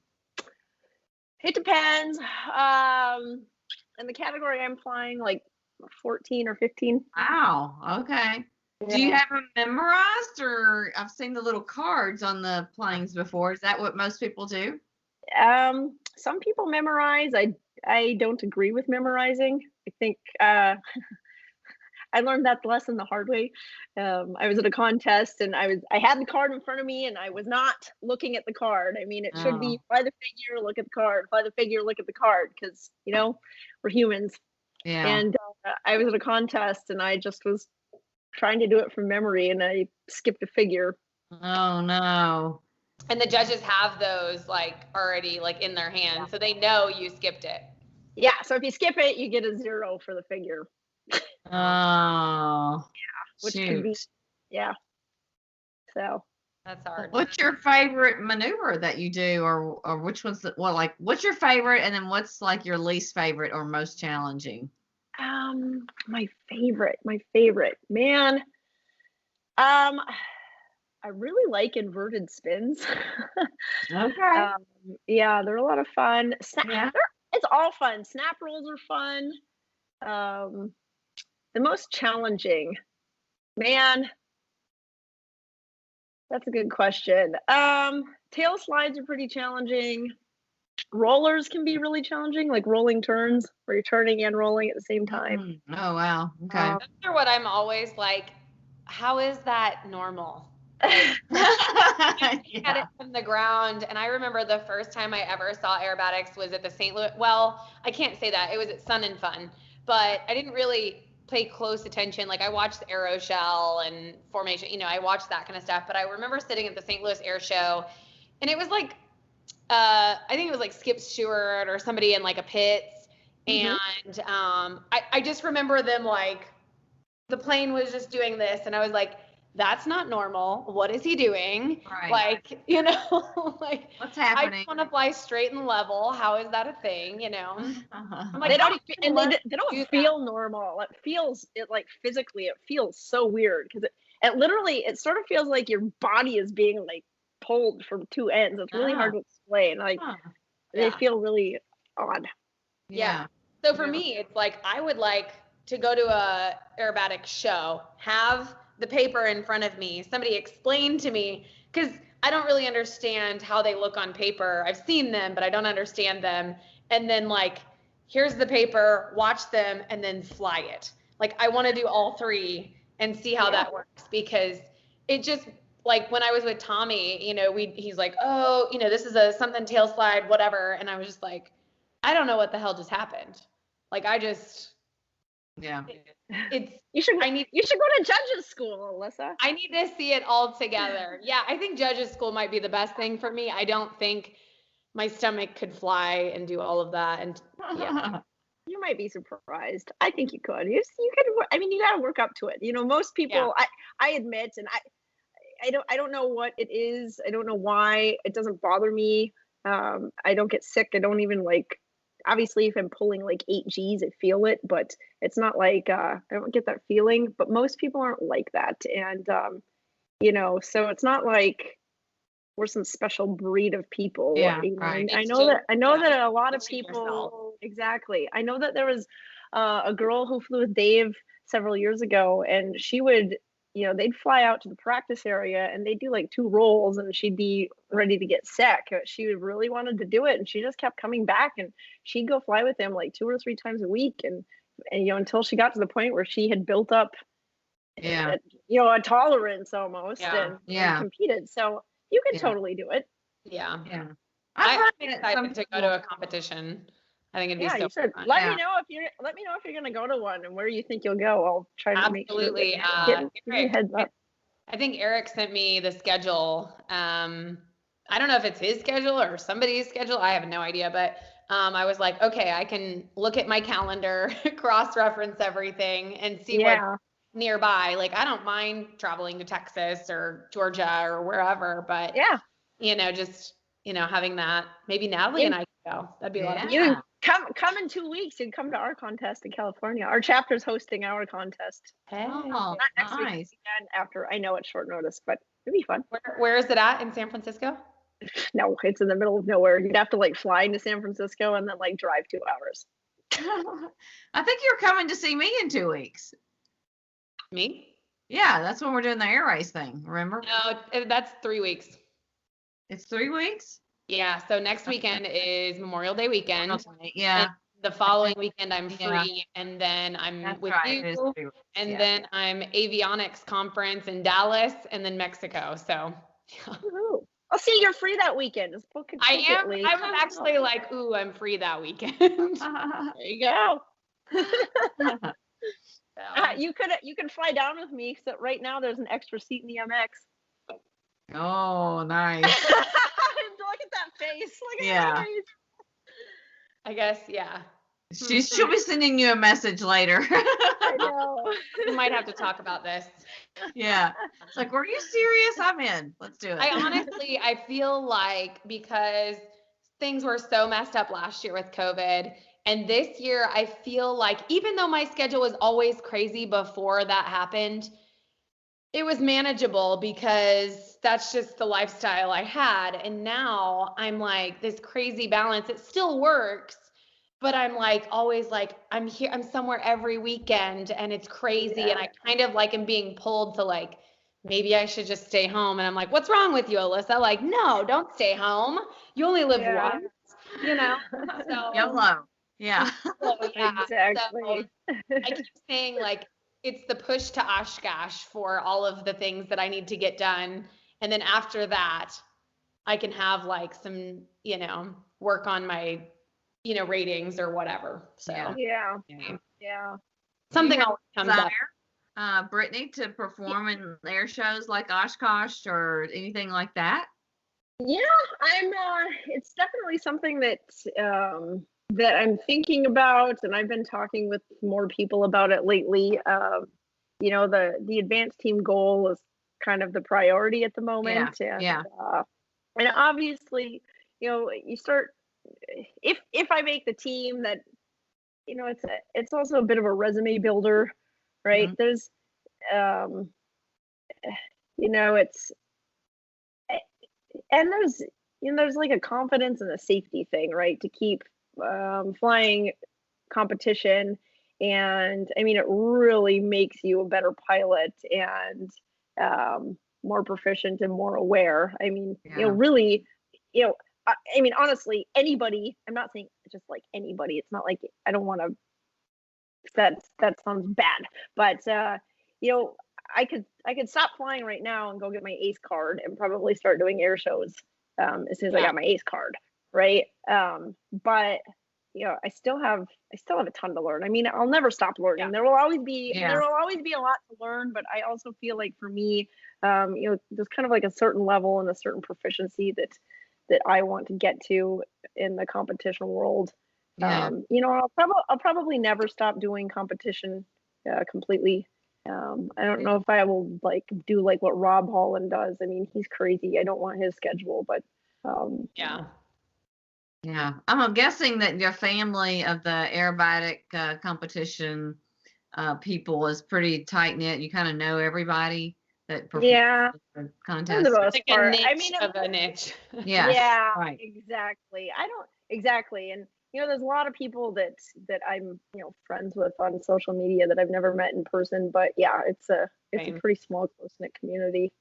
It depends. In the category I'm flying, like 14 or 15. Wow. Okay. Yeah. Do you have them memorized, or I've seen the little cards on the planes before? Is that what most people do? Some people memorize. I don't agree with memorizing. I think I learned that lesson the hard way. I was at a contest and I had the card in front of me and I was not looking at the card. I mean, it should be fly the figure, look at the card, fly the figure, look at the card, because we're humans. Yeah. And I was at a contest and I just was trying to do it from memory and I skipped a figure. Oh no. And the judges have those like already like in their hand, so they know you skipped it. Yeah, so if you skip it, you get a 0 for the figure. Oh. Which shoot. could be, yeah. So That's hard. What's your favorite maneuver that you do, or which one's what's your favorite, and then what's like your least favorite or most challenging? my favorite, man. I really like inverted spins. Okay. Yeah, they're a lot of fun. Yeah. It's all fun. Snap rolls are fun. The most challenging, man, that's a good question. Tail slides are pretty challenging. Rollers can be really challenging, like rolling turns where you're turning and rolling at the same time. Oh wow. Okay. Those are what I'm always like, how is that normal? At it from the ground. And I remember the first time I ever saw aerobatics was at the St. Louis. Well, I can't say that. It was at Sun and Fun, but I didn't really pay close attention. Like I watched the Aero Shell and formation, I watched that kind of stuff. But I remember sitting at the St. Louis Air Show, and it was like, I think it was like Skip Stewart or somebody in like a pits. And I just remember them like, the plane was just doing this, and I was like, that's not normal. What is he doing? Right. Like, like What's I happening? just want to fly straight and level. How is that a thing? I'm like, They how don't, do you and learn they to don't do feel normal. It like physically, it feels so weird because it literally, it sort of feels like your body is being like pulled from two ends. It's really hard to explain. Like they feel really odd. Yeah. So for me, it's like I would like to go to a aerobatic show, have the paper in front of me, somebody explain to me, because I don't really understand how they look on paper. I've seen them, but I don't understand them. And then like, here's the paper, watch them, and then fly it. Like I want to do all three and see how that works, because it just, like when I was with Tommy, he's like, oh, this is a something tail slide, whatever. And I was just like, I don't know what the hell just happened. Like I just, You should go to judges school, Alyssa. I need to see it all together. Yeah, I think judges school might be the best thing for me. I don't think my stomach could fly and do all of that. And You might be surprised. I think you could. You could. I mean, you got to work up to it. Most people. I admit, and I don't know what it is. I don't know why it doesn't bother me. I don't get sick. I don't even like obviously if I'm pulling like 8 Gs, I feel it, but it's not like I don't get that feeling. But most people aren't like that, and so it's not like we're some special breed of people. Yeah, right. I It's know just, that a lot of pushing yourself. people, exactly. I know that there was a girl who flew with Dave several years ago, and she would, they'd fly out to the practice area and they'd do like 2 rolls and she'd be ready to get sick. She really wanted to do it, and she just kept coming back, and she'd go fly with him like 2 or 3 times a week, and until she got to the point where she had built up Yeah. a tolerance almost, Yeah. and competed. So you could Yeah. totally do it. Yeah. Yeah. I'm heard that excited some to go people- to a competition. I think it'd be Yeah, so you should. fun. Let me know if you're gonna go to one and where you think you'll go. I'll try to make sure Absolutely. that give me a Eric, heads up. I think Eric sent me the schedule. I don't know if it's his schedule or somebody's schedule. I have no idea, but I was like, okay, I can look at my calendar, cross-reference everything, and see what's nearby. Like, I don't mind traveling to Texas or Georgia or wherever, but just having that. Maybe Natalie and I could go. That'd be a lot of fun. You come in 2 weeks and come to our contest in California. Our chapter's hosting our contest. Hey. Oh, Not next week, nice. again, after. I know it's short notice, but it'd be fun. Where is it at in San Francisco? No, it's in the middle of nowhere. You'd have to like fly into San Francisco and then like drive 2 hours. I think you're coming to see me in 2 weeks. Me? Yeah, that's when we're doing the air race thing. Remember? No, that's 3 weeks. It's 3 weeks. Yeah. So next weekend is Memorial Day weekend. Yeah. And the following weekend I'm free, Yeah. and then I'm That's with right. It is you, 3 weeks. and Yeah. then I'm avionics conference in Dallas, and then Mexico. So Woohoo. I'll see you're free that weekend. Just book it. I am. quickly. I was actually like, ooh, I'm free that weekend. There you go. So, You can fly down with me, except right now there's an extra seat in the MX. Oh, nice. Look at that face. Look at that face. I guess, yeah. She'll be sending you a message later. I know. We might have to talk about this. Yeah. It's like, were you serious? I'm in. Let's do it. I feel like because things were so messed up last year with COVID, and this year I feel like even though my schedule was always crazy before that happened, it was manageable because that's just the lifestyle I had. And now I'm like this crazy balance. It still works, but I'm like always like I'm here, I'm somewhere every weekend, and it's crazy. And I kind of like am being pulled to like, maybe I should just stay home. And I'm like, what's wrong with you, Alyssa? Like, no, don't stay home. You only live once, So YOLO. Yeah. Exactly. So I keep saying like, it's the push to Oshkosh for all of the things that I need to get done. And then after that, I can have like some, work on my, ratings or whatever. So Yeah. something always comes up. Brittany, to perform in air shows like Oshkosh or anything like that? Yeah, I'm. It's definitely something that I'm thinking about, and I've been talking with more people about it lately. The advanced team goal is kind of the priority at the moment, and obviously, you start if I make the team, that it's also a bit of a resume builder, right? Mm-hmm. There's it's and there's like a confidence and a safety thing, right, to keep flying competition. And I mean, it really makes you a better pilot and more proficient and more aware. I mean, really, I mean, honestly, anybody, I'm not saying just like anybody, it's not like, I don't want to, that sounds bad, but I could stop flying right now and go get my ACE card and probably start doing air shows as soon as I got my ACE card, right? But I still have a ton to learn. I mean, I'll never stop learning. There will always be a lot to learn, but I also feel like for me, there's kind of like a certain level and a certain proficiency that I want to get to in the competition world. I'll probably never stop doing competition completely. I don't know if I will do what Rob Holland does. I mean, he's crazy. I don't want his schedule, but Yeah. I'm guessing that your family of the aerobatic competition people is pretty tight knit. You kind of know everybody that performs Yeah, the for the contest. most Like a part. I niche mean, of a niche. Yes. yeah, Right. exactly. I don't exactly. And there's a lot of people that I'm, friends with on social media that I've never met in person, but yeah, it's a Same. pretty small, close-knit community.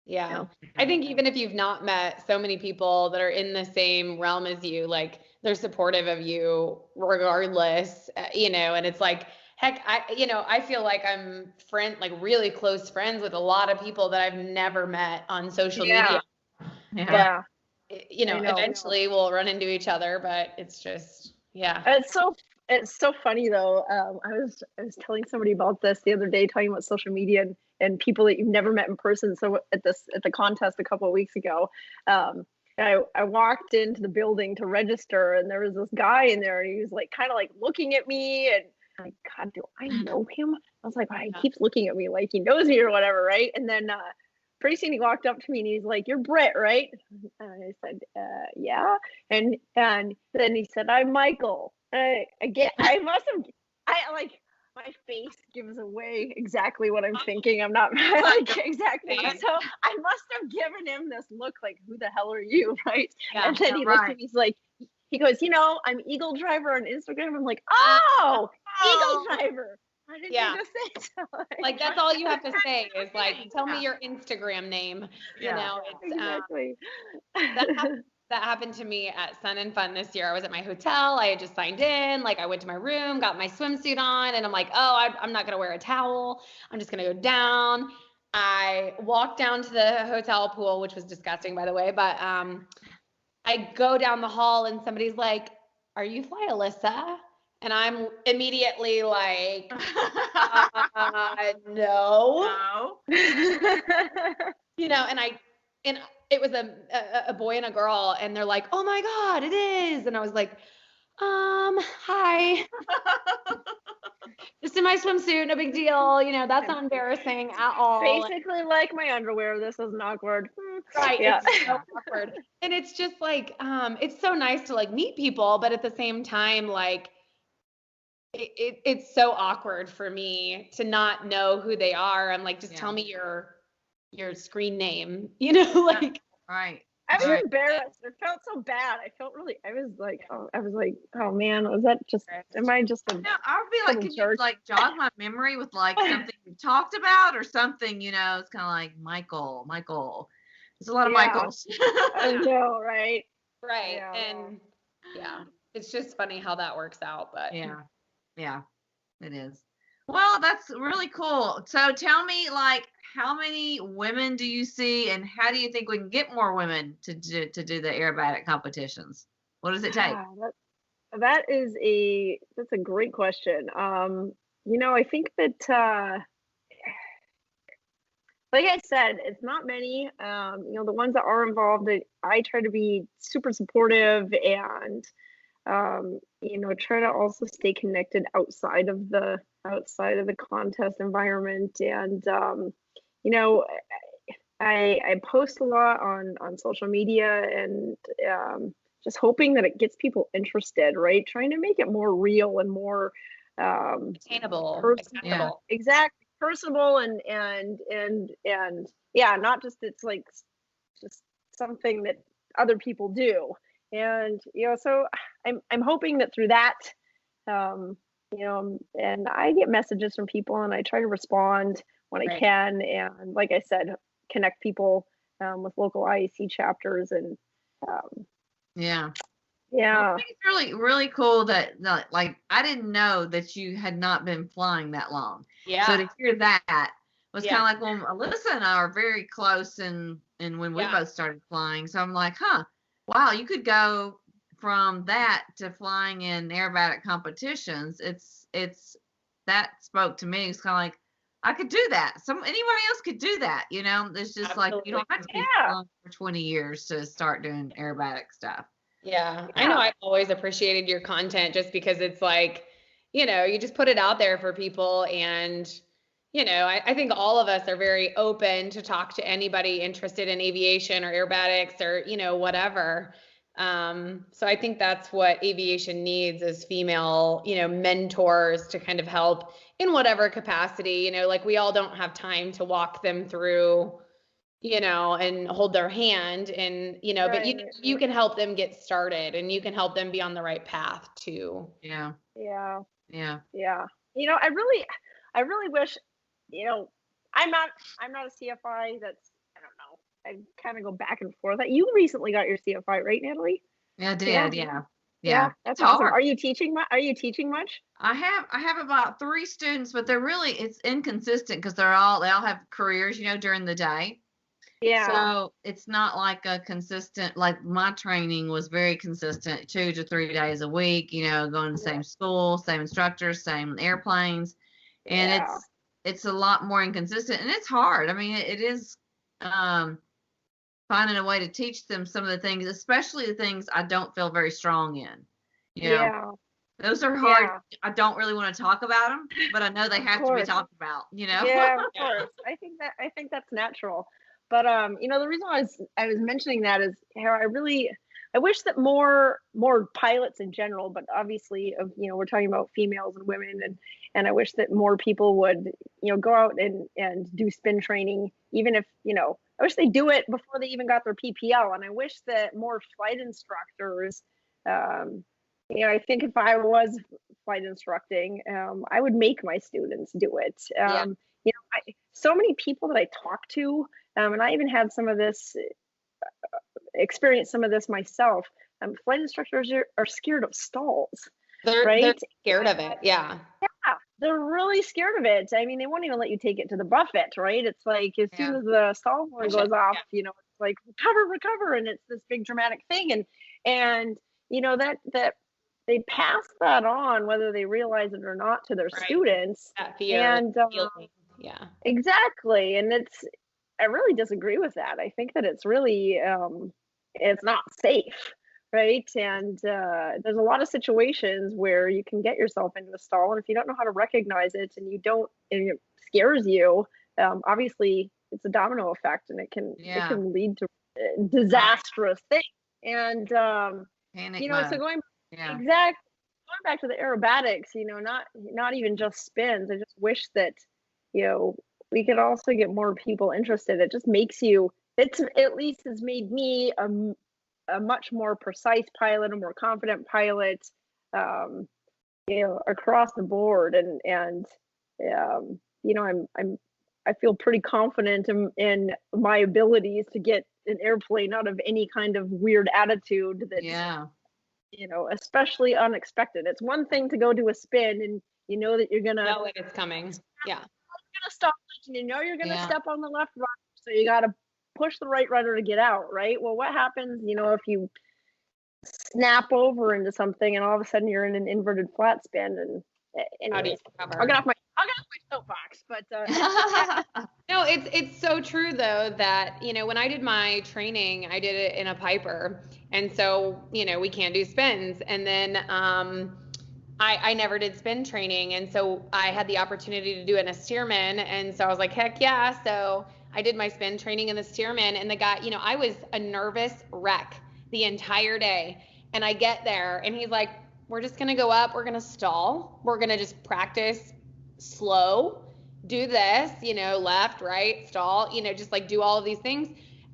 Yeah. Yeah. I think even if you've not met so many people that are in the same realm as you, like they're supportive of you regardless, and it's like, heck, I feel like I'm like really close friends with a lot of people that I've never met on social Yeah. media, Yeah. but Yeah. I know. eventually we'll run into each other, but it's just, yeah. It's so funny though. I was telling somebody about this the other day, talking about social media and people that you've never met in person. So at the contest a couple of weeks ago, I walked into the building to register, and there was this guy in there, and he was like kind of like looking at me, and I'm like, God, do I know him? I was like, well, he keeps looking at me like he knows me or whatever, right? And then pretty soon he walked up to me and he's like, "You're Britt, right?" And I said, "Yeah." And then he said, "I'm Michael." Again, I like, my face gives away exactly what I'm thinking. I'm not like exactly. So I must have given him this look like, "Who the hell are you?" Right? Yeah, And then he looks at me, he goes, "I'm Eagle Driver on Instagram." I'm like, "Oh, Eagle Driver." Why didn't you just say so? Like that's all you have to say is like, tell me your Instagram name. Yeah. It's Exactly. that happened to me at Sun and Fun this year. I was at my hotel. I had just signed in. Like I went to my room, got my swimsuit on, and I'm like, oh, I'm not gonna wear a towel. I'm just gonna go down. I walked down to the hotel pool, which was disgusting, by the way. But I go down the hall, and somebody's like, "Are you Fly Alyssa?" And I'm immediately like, no. No. And it was a boy and a girl, and they're like, "Oh my God, it is." And I was like, hi, just in my swimsuit, no big deal. That's not embarrassing at all. Basically, like my underwear. This isn't awkward. Right. Yeah. It's so awkward. And it's just like, it's so nice to like meet people, but at the same time, like, it's so awkward for me to not know who they are. I'm like, just tell me your screen name, like. Right. I was Right. embarrassed. It felt so bad. I was like, oh man, was that just, am I just a No, I would be like, can jerk? you like jog my memory with like something we talked about or something, it's kind of like Michael. There's a lot of Yeah. Michaels. I know, right? Right. Yeah. And yeah, it's just funny how that works out, but Yeah, it is. Well, that's really cool. So tell me, like, how many women do you see, and how do you think we can get more women to do the aerobatic competitions? What does it take? That's a great question. I think that like I said, it's not many. The ones that are involved, I try to be super supportive and try to also stay connected outside of the contest environment. And I post a lot on social media, and just hoping that it gets people interested, right? Trying to make it more real and more attainable, personable. Exactly, personable and yeah, not just it's like just something that other people do. And so I'm hoping that through that, and I get messages from people, and I try to respond when I can, and like I said, connect people with local IEC chapters. And Yeah. yeah. I think it's really, really cool that like I didn't know that you had not been flying that long. Yeah. So to hear that was kind of like, well, Alyssa and I are very close, and when we both started flying. So I'm like, wow, you could go from that to flying in aerobatic competitions. It's that spoke to me. It's kind of like, I could do that. Anybody else could do that. It's just like, you don't have to be flying for 20 years to start doing aerobatic stuff. Yeah, I know I've always appreciated your content just because it's like, you just put it out there for people. And, I think all of us are very open to talk to anybody interested in aviation or aerobatics or, whatever. So I think that's what aviation needs is female, mentors to kind of help in whatever capacity, like we all don't have time to walk them through, and hold their hand and, but you can help them get started and you can help them be on the right path too. Yeah. Yeah. Yeah. Yeah. I really wish, I'm not a CFI. That's, I don't know. I kind of go back and forth. You recently got your CFI, right, Natalie? Yeah, I did. Yeah. That's it's awesome. hard. Are you teaching much? I have about 3 students, but it's inconsistent because they all have careers, during the day. Yeah. So it's not like a consistent, like my training was very consistent, 2 to 3 days a week, going to the same school, same instructors, same airplanes. And it's a lot more inconsistent and it's hard. I mean, it is finding a way to teach them some of the things, especially the things I don't feel very strong in. Those are hard. Yeah. I don't really want to talk about them, but I know they have to be talked about, Yeah, of course. I think that's natural. But the reason I was mentioning that is how I wish that more pilots in general, but obviously we're talking about females and women, and I wish that more people would go out and do spin training, even if I wish they do it before they even got their PPL, and I wish that more flight instructors, I think if I was flight instructing, I would make my students do it. So many people that I talk to, and I even had experienced some of this myself. Flight instructors are scared of stalls. They're scared of it. Yeah. Yeah, they're really scared of it. I mean, they won't even let you take it to the buffet, right? It's like as soon as the stall horn goes off, it's like recover, and it's this big dramatic thing, and that they pass that on whether they realize it or not to their students. That fear and yeah, exactly. And I really disagree with that. I think that it's really it's not safe, right? And there's a lot of situations where you can get yourself into a stall, and if you don't know how to recognize it and it scares you, obviously it's a domino effect, and it can lead to disastrous things. And so going back to the aerobatics, not even just spins. I just wish that we could also get more people interested. It just makes at least has made me a much more precise pilot, a more confident pilot, across the board. And I feel pretty confident in my abilities to get an airplane out of any kind of weird attitude that's, especially unexpected. It's one thing to go do a spin and that you're going to know when it's coming. Yeah. You're going to stop and you're going to step on the left rudder. So you got to push the right rudder to get out, right? Well, what happens, if you snap over into something and all of a sudden you're in an inverted flat spin? And anyway, I'll get off my soapbox, but no, it's so true though that when I did my training, I did it in a Piper, and so we can't do spins, and then I never did spin training, and so I had the opportunity to do it in a Stearman, and so I was like, heck yeah. So I did my spin training in the Stearman, and the guy, I was a nervous wreck the entire day, and I get there and he's like, we're just gonna go up, we're gonna stall, we're gonna just practice slow, do this, left, right, stall, just like do all of these things.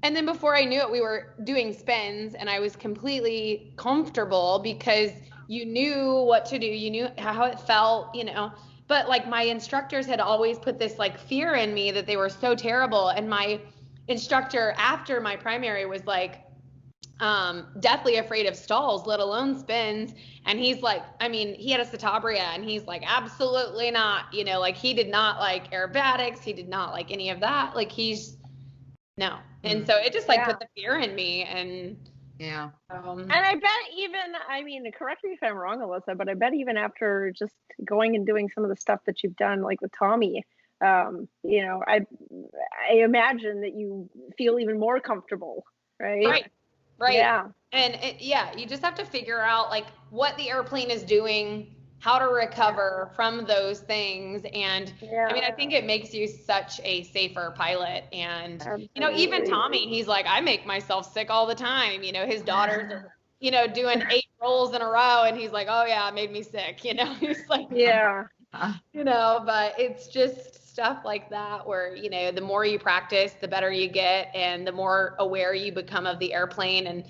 And then before I knew it, we were doing spins, and I was completely comfortable because you knew what to do, you knew how it felt, but like my instructors had always put this like fear in me that they were so terrible. And my instructor after my primary was like, deathly afraid of stalls, let alone spins. And he's like, he had a Citabria, and he's like, absolutely not, like he did not like aerobatics. He did not like any of that. Like no. And so it just like put the fear in me. And yeah. And I bet even, correct me if I'm wrong, Alyssa, but I bet even after just going and doing some of the stuff that you've done, like with Tommy, I imagine that you feel even more comfortable, right? Right. Yeah. And you just have to figure out like what the airplane is doing, how to recover from those things. And I think it makes you such a safer pilot. And, even Tommy, he's like, I make myself sick all the time. His daughters are doing 8 rolls in a row, and he's like, oh yeah, it made me sick. He's like, Yeah. But it's just stuff like that where, the more you practice, the better you get, and the more aware you become of the airplane. And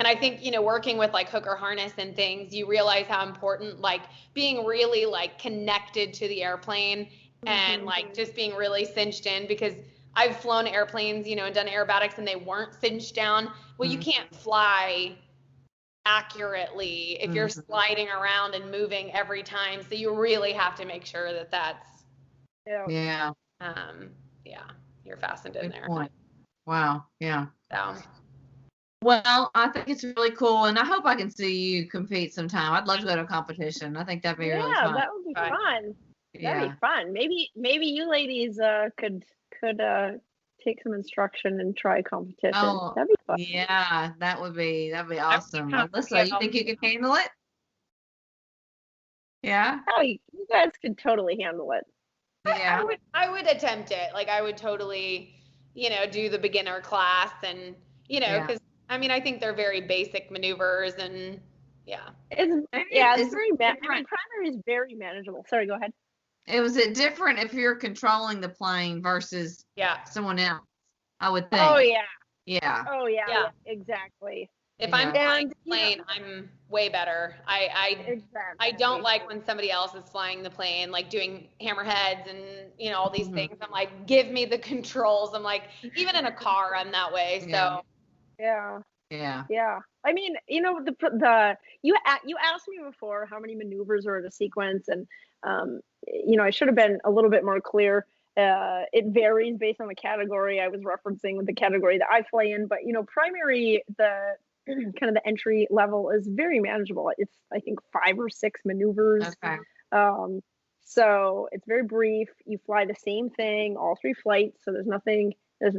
I think, working with like hooker harness and things, you realize how important like being really like connected to the airplane and like just being really cinched in, because I've flown airplanes, and done aerobatics and they weren't cinched down. Well, you can't fly accurately if you're sliding around and moving every time. So you really have to make sure that that's you're fastened in there. Point. Wow. Yeah. So. Well, I think it's really cool, and I hope I can see you compete sometime. I'd love to go to a competition. I think that'd be really fun. Yeah, that would be fun. That'd be fun. Maybe you ladies could take some instruction and try competition. Oh, that'd be fun. Yeah, that'd be awesome. Alyssa, you think you can handle it? Yeah. Oh, you guys could totally handle it. Yeah. I would attempt it. Like I would totally, do the beginner class, and because I think they're very basic maneuvers, and it's very primary is very manageable. Sorry, go ahead. Was it different if you're controlling the plane versus someone else? I would think. Oh yeah. Yeah. Oh yeah. Exactly. If I'm flying the plane, I'm way better. I don't like when somebody else is flying the plane, like doing hammerheads and all these things. I'm like, give me the controls. I'm like, even in a car, I'm that way. So. Yeah. I mean, you asked me before how many maneuvers are in a sequence, and I should have been a little bit more clear. It varies based on the category. I was referencing the category that I fly in, but primary, the kind of the entry level is very manageable. It's I think 5 or 6 maneuvers. Okay. So it's very brief. You fly the same thing all 3 flights, so there's no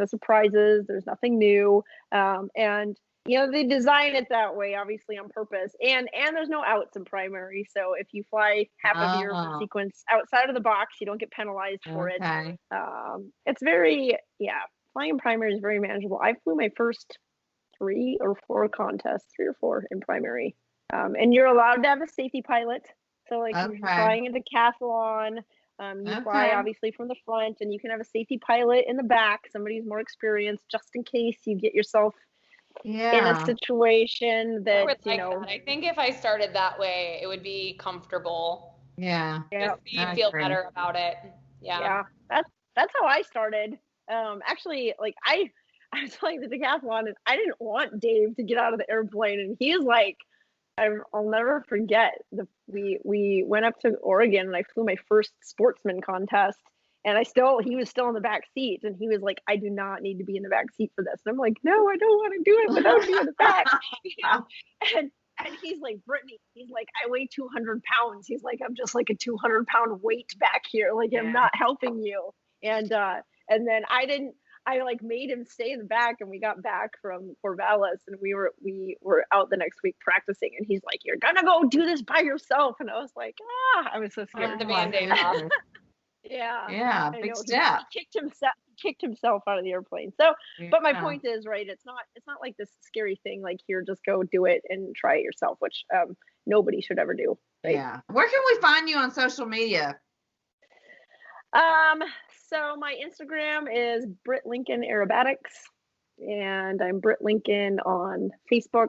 surprises, there's nothing new, and they design it that way obviously on purpose, and there's no outs in primary, so if you fly half of your sequence outside of the box, you don't get penalized for it. It's very flying in primary is very manageable. I flew my first 3 or 4 contests, 3 or 4 in primary, and you're allowed to have a safety pilot, so like if you're flying a decathlon, you fly obviously from the front, and you can have a safety pilot in the back, somebody who's more experienced, just in case you get yourself in a situation that I think if I started that way, it would be comfortable. Yeah. You feel better about it. Yeah. That's how I started. Actually, like I was flying the decathlon, and I didn't want Dave to get out of the airplane, and he's like, I'll never forget we went up to Oregon, and I flew my first sportsman contest, and he was still in the back seat, and he was like, I do not need to be in the back seat for this. And I'm like, no, I don't want to do it without you in the back. And he's like, Brittany, he's like, I weigh 200 pounds. He's like, I'm just like a 200-pound weight back here. Like, I'm not helping you. And then I like made him stay in the back, and we got back from Corvallis, and we were out the next week practicing, and he's like, you're gonna go do this by yourself. And I was like, I was so scared. The Band-Aid off. Yeah, big step. He kicked himself out of the airplane. So, but my point is, right, it's not like this scary thing, like, here, just go do it and try it yourself, which nobody should ever do. Right? Yeah. Where can we find you on social media? So my Instagram is Britt Lincoln Aerobatics, and I'm Britt Lincoln on Facebook.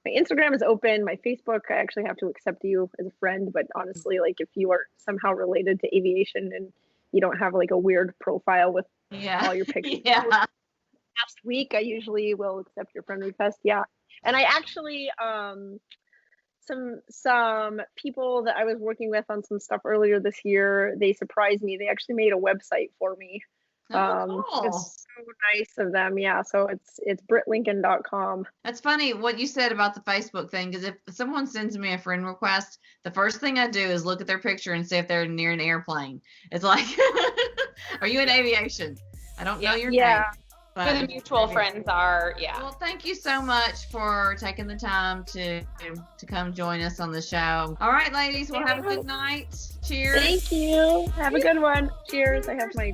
My Instagram is open. My Facebook, I actually have to accept you as a friend, but honestly, like, if you are somehow related to aviation and you don't have like a weird profile with all your pictures. Last week, I usually will accept your friend request. Yeah. And I actually, some people that I was working with on some stuff earlier this year, they surprised me. They actually made a website for me. Cool. It's so nice of them. Yeah. So it's brittlincoln.com. That's funny what you said about the Facebook thing, because if someone sends me a friend request, the first thing I do is look at their picture and see if they're near an airplane. It's like, are you in aviation? I don't know your name. But the mutual friends are, Well, thank you so much for taking the time to come join us on the show. All right, ladies, well, have a good night. Cheers. Thank you. Have a good one. Cheers. I have my